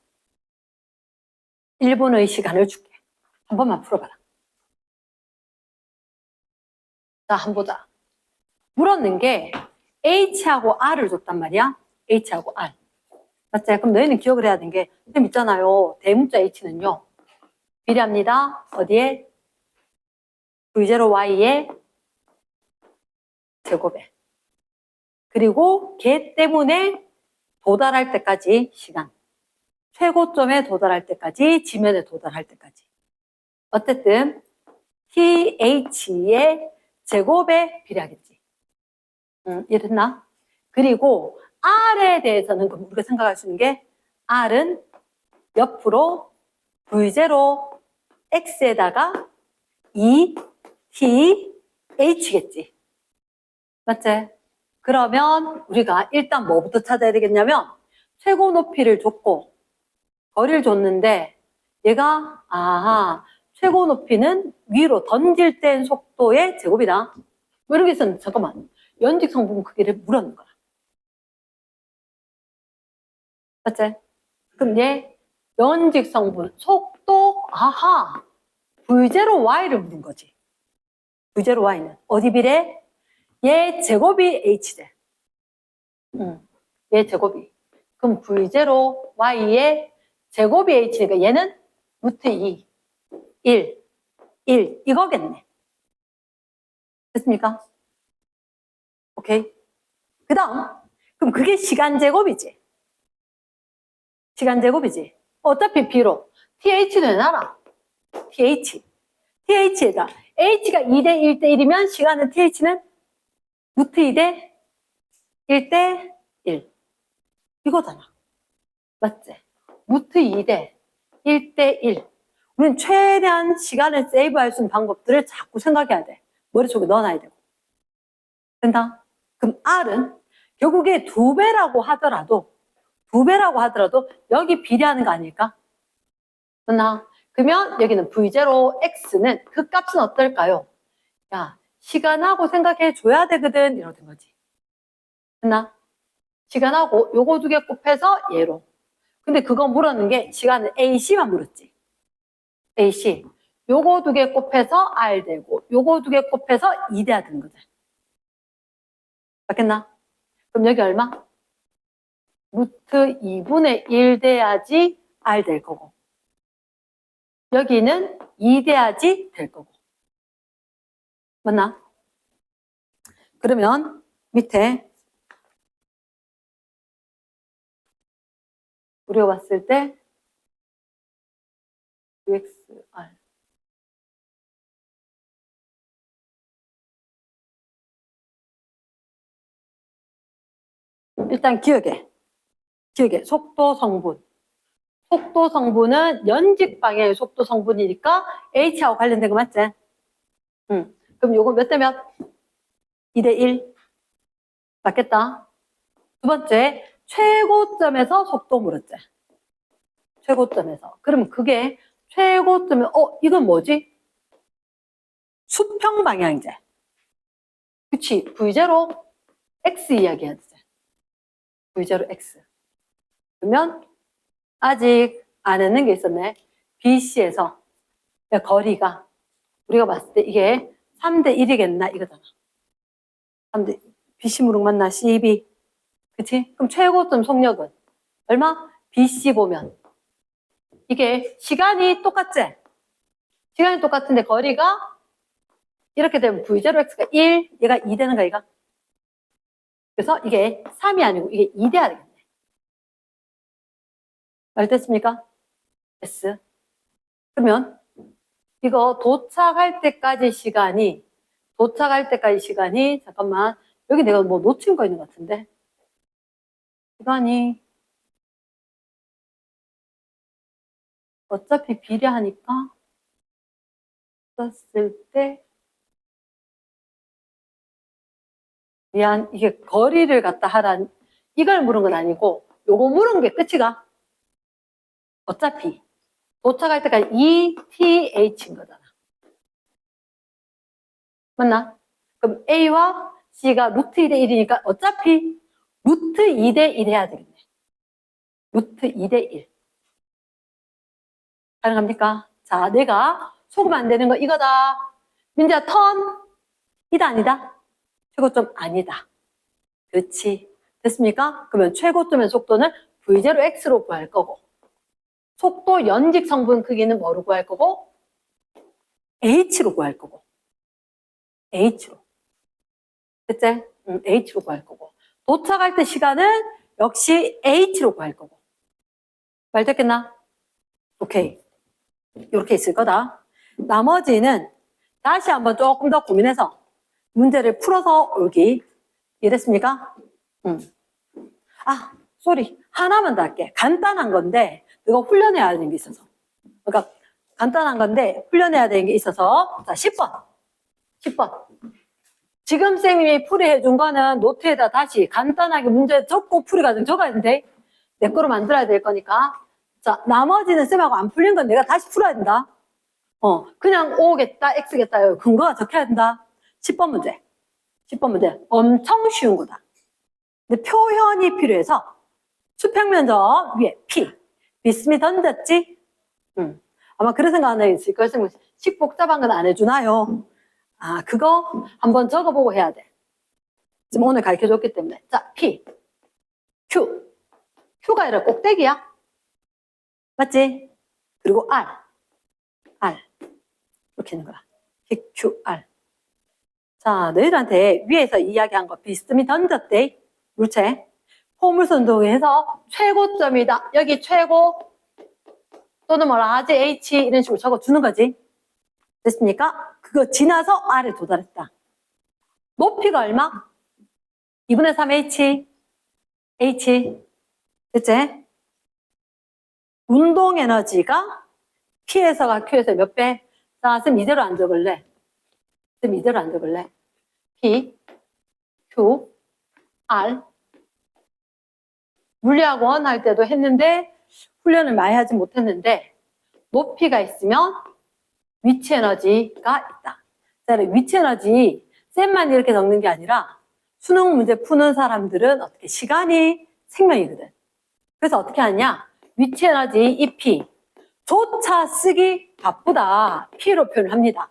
1분의 시간을 줄게 한 번만 풀어봐라 자, 한번 보자 물었는 게 H하고 R을 줬단 말이야 H하고 R 맞지? 그럼 너희는 기억을 해야 되는 게 쌤 있잖아요 대문자 H는요 비례합니다 어디에? V0Y의 제곱에 그리고 걔 때문에 도달할 때까지 시간 최고점에 도달할 때까지 지면에 도달할 때까지 어쨌든 TH의 제곱에 비례하겠지 이해됐나? 그리고 R에 대해서는 그럼 우리가 생각할 수 있는 게 R은 옆으로 V0 X에다가 2TH겠지. 맞지? 그러면 우리가 일단 뭐부터 찾아야 되겠냐면 최고 높이를 줬고 거리를 줬는데 얘가 최고 높이는 위로 던질 땐 속도의 제곱이다. 뭐 이런 게 있었는데 잠깐만. 연직 성분 크기를 물었는 거야. 맞지? 그럼 얘 연직 성분 속도 V0Y를 물은 거지. V0Y는 어디 비례? 얘 제곱이 H돼. 얘 제곱이. 그럼 V0Y의 제곱이 H니까 얘는 루트 2, 1, 1 이거겠네. 됐습니까? 오케이. 그 다음 그럼 그게 시간 제곱이지. 시간 제곱이지. 어차피 B로 TH도 해놔라. TH에다 H가 2대 1대 1이면 시간은 TH는 루트 2대 1대 1 이거잖아. 맞지? 루트 2대 1대 1 우리는 최대한 시간을 세이브할 수 있는 방법들을 자꾸 생각해야 돼. 머릿속에 넣어놔야 되고. 된다? 그럼 R은 결국에 2배라고 하더라도 여기 비례하는 거 아닐까? 됐나? 그러면 여기는 V0X는 그 값은 어떨까요? 야, 시간하고 생각해 줘야 되거든. 이러는 거지. 됐나? 시간하고 요거 두 개 곱해서 얘로. 근데 그거 물었는 게 시간은 AC만 물었지. AC. 요거 두 개 곱해서 R 되고 요거 두 개 곱해서 2 돼야 되는 거지. 맞겠나? 그럼 여기 얼마? 루트 2분의 1 돼야지 R 될 거고. 여기는 2 돼야지 될 거고. 맞나? 그러면 밑에 우리가 봤을 때 UXR 일단 기억해. 속도 성분. 속도 성분은 연직 방향의 속도 성분이니까 H하고 관련된 거 맞지? 그럼 요거 몇 대 몇? 2대 1. 맞겠다. 두 번째, 최고점에서 속도 물었지. 최고점에서. 그러면 그게 최고점에, 이건 뭐지? 수평 방향이지. 그치? V0 X 이야기해야 되지. V0 X. 그러면 아직 안 했는 게 있었네. BC에서 거리가 우리가 봤을 때 이게 3대 1이겠나 이거잖아. 3대 BC 무릉 맞나? CB. 그치? 그럼 최고점 속력은 얼마? BC 보면 이게 시간이 똑같지? 시간이 똑같은데 거리가 이렇게 되면 V0X가 1, 얘가 2 되는 거야, 얘가. 그래서 이게 3이 아니고 이게 2 돼야 되겠네. 말 됐습니까? S. 그러면 이거 도착할 때까지 시간이 잠깐만 여기 내가 뭐 놓친 거 있는 것 같은데 시간이 어차피 비례하니까 썼을 때 미안 이게 거리를 갖다 하란 이걸 물은 건 아니고 요거 물은 게 끝이가 어차피 도착할 때까지 ETH인 거잖아. 맞나? 그럼 A와 C가 루트 2대 1이니까 어차피 루트 2대 1 해야 되겠네. 루트 2대 1. 가능합니까? 자, 내가 속으면 안 되는 거 이거다. 민지야, 턴. 이다, 아니다? 최고점 아니다. 그렇지. 됐습니까? 그러면 최고점의 속도는 V0X로 구할 거고 속도 연직 성분 크기는 뭐로 구할 거고? H로 구할 거고. H로. 됐지? H로 구할 거고. 도착할 때 시간은 역시 H로 구할 거고. 말 됐겠나? 오케이. 이렇게 있을 거다. 나머지는 다시 한번 조금 더 고민해서 문제를 풀어서 올기. 이해됐습니까? 쏘리. 하나만 더 할게. 간단한 건데 이거 훈련해야 하는 게 있어서. 그러니까 간단한 건데 훈련해야 되는 게 있어서 자 10번 지금 쌤이 풀이해 준 거는 노트에다 다시 간단하게 문제 적고 풀이 과정 적어야 되는데 내 거로 만들어야 될 거니까 자 나머지는 쌤하고 안 풀린 건 내가 다시 풀어야 된다. 그냥 O겠다 X겠다 근거가 적혀야 된다. 10번 문제 엄청 쉬운 거다. 근데 표현이 필요해서 수평면적 위에 P 비스듬히 던졌지? 아마 그런 생각 하나 있을 거예요. 식 복잡한 건 안 해주나요? 아, 그거 한번 적어보고 해야 돼. 지금 오늘 가르쳐줬기 때문에. 자, P, Q. Q가 아니라 꼭대기야. 맞지? 그리고 R. 이렇게 있는 거야. P, Q, R. 자, 너희들한테 위에서 이야기한 거 비스듬히 던졌대. 물체. 포물선 운동에서 최고점이다. 여기 최고 또는 뭐라 하지? H 이런 식으로 적어주는 거지. 됐습니까? 그거 지나서 R에 도달했다. 높이가 얼마? 2분의 3H. 됐지? 운동 에너지가 P에서가 Q에서 몇 배? 자, 쌤 이대로 안 적을래. P, Q, R. 물리학원 할 때도 했는데 훈련을 많이 하지 못했는데 높이가 있으면 위치 에너지가 있다. 자, 위치 에너지 쌤만 이렇게 적는 게 아니라 수능 문제 푸는 사람들은 어떻게 시간이 생명이거든. 그래서 어떻게 하냐? 위치 에너지 이 P 조차 쓰기 바쁘다. P로 표현을 합니다.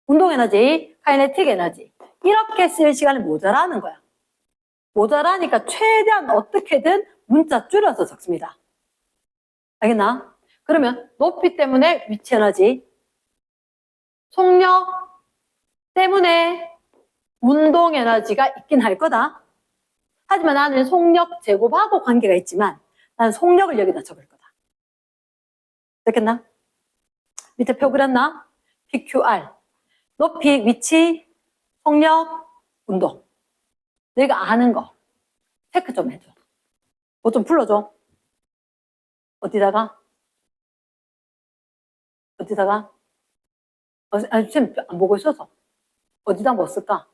운동 에너지, 카이네틱 에너지 이렇게 쓸 시간이 모자라는 거야. 모자라니까 최대한 어떻게든 문자 줄여서 적습니다. 알겠나? 그러면 높이 때문에 위치 에너지, 속력 때문에 운동 에너지가 있긴 할 거다. 하지만 나는 속력 제곱하고 관계가 있지만 나는 속력을 여기다 적을 거다. 됐겠나? 밑에 표 그렸나? PQR. 높이, 위치, 속력, 운동. 내가 아는 거 체크 좀 해줘. 뭐 좀 불러줘. 어디다가? 아니, 쌤 안 보고 있어서. 어디다 뭐 쓸까?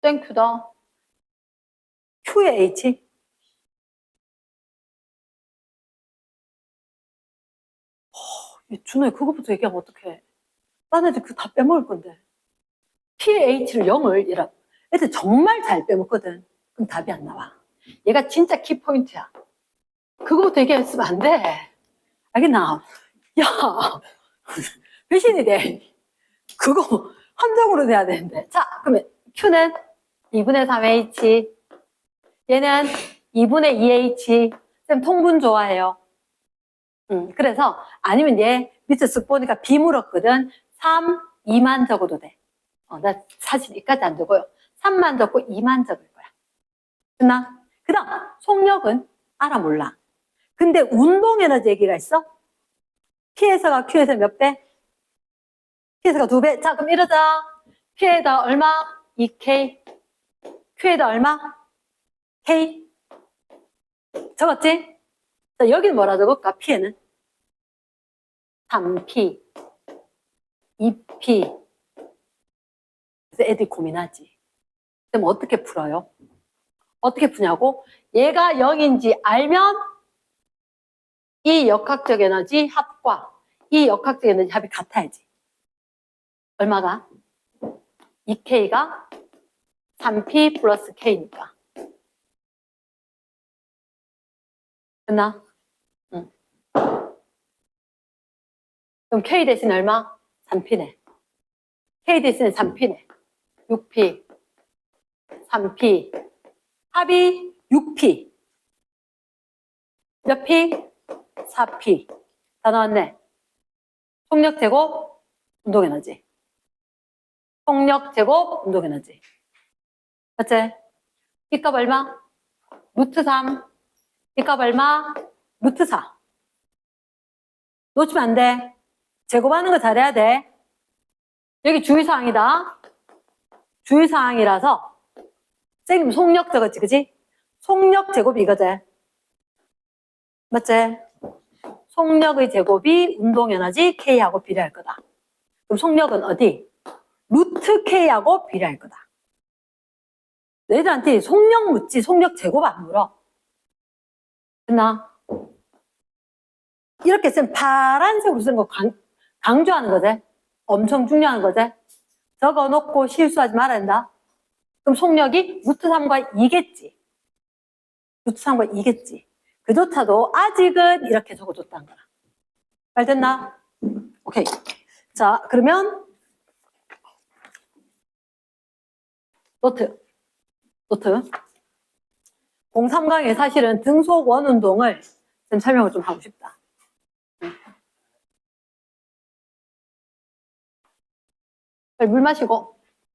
땡큐다. Q의 H. 준호야, 그거부터 얘기하면 어떡해. 딴 애들 그거 다 빼먹을 건데. P의 H를 0을 이라. 애들 정말 잘 빼먹거든. 그럼 답이 안 나와. 얘가 진짜 키포인트야. 그거부터 얘기했으면 안 돼. 알겠나? 야, 배신이 돼. 그거 함정으로 돼야 되는데. 자, 그러면 Q는 2분의 3H. 얘는 2분의 2H. 쌤 통분 좋아해요. 그래서 아니면 얘 밑에 쓱 보니까 B 물었거든. 3, 2만 적어도 돼. 나 사실 이까지 안 적어요. 3만 적고 2만 적을 거야. 됐나? 그 다음 속력은 알아 몰라. 근데 운동 에너지 얘기가 있어? P에서가 Q에서 몇 배? P에서가 2배. 자, 그럼 이러자. P에다 얼마? 2K. Q에다 얼마? K. 적었지? 자, 여기는 뭐라 적을까? P에는 3P, 2P. 그래서 애들이 고민하지. 그럼 어떻게 풀어요? 어떻게 푸냐고? 얘가 0인지 알면 이 역학적 에너지 합과 이 역학적 에너지 합이 같아야지. 얼마가? 2K가 3P 플러스 K니까. 됐나? 응. 그럼 K 대신 얼마? 3P네. K 대신 3P네. 6P, 3P, 합이 6P. 몇 P? 4P. 다 나왔네. 속력 제곱, 운동 에너지. 속력 제곱, 운동 에너지. 맞지? 이 값 얼마? 루트 3. 이 값 얼마? 루트 4. 놓치면 안 돼. 제곱하는 거 잘해야 돼. 여기 주의사항이다. 주의사항이라서 선생님 속력 적었지, 그지? 속력 제곱이 이거지. 맞지? 속력의 제곱이 운동 에너지 K하고 비례할 거다. 그럼 속력은 어디? 루트 K하고 비례할 거다. 너희들한테 속력 묻지 속력 제곱 안 물어. 됐나? 이렇게 쓴 파란색으로 쓴 거 강조하는 거지. 엄청 중요한 거지. 적어놓고 실수하지 말아야 된다. 그럼 속력이 루트 3과 2겠지. 루트 3과 2겠지. 그조차도 아직은 이렇게 적어줬다는 거야. 잘 됐나? 오케이. 자, 그러면 노트. 03강에 사실은 등속 원운동을 좀 설명을 좀 하고 싶다. 물 마시고.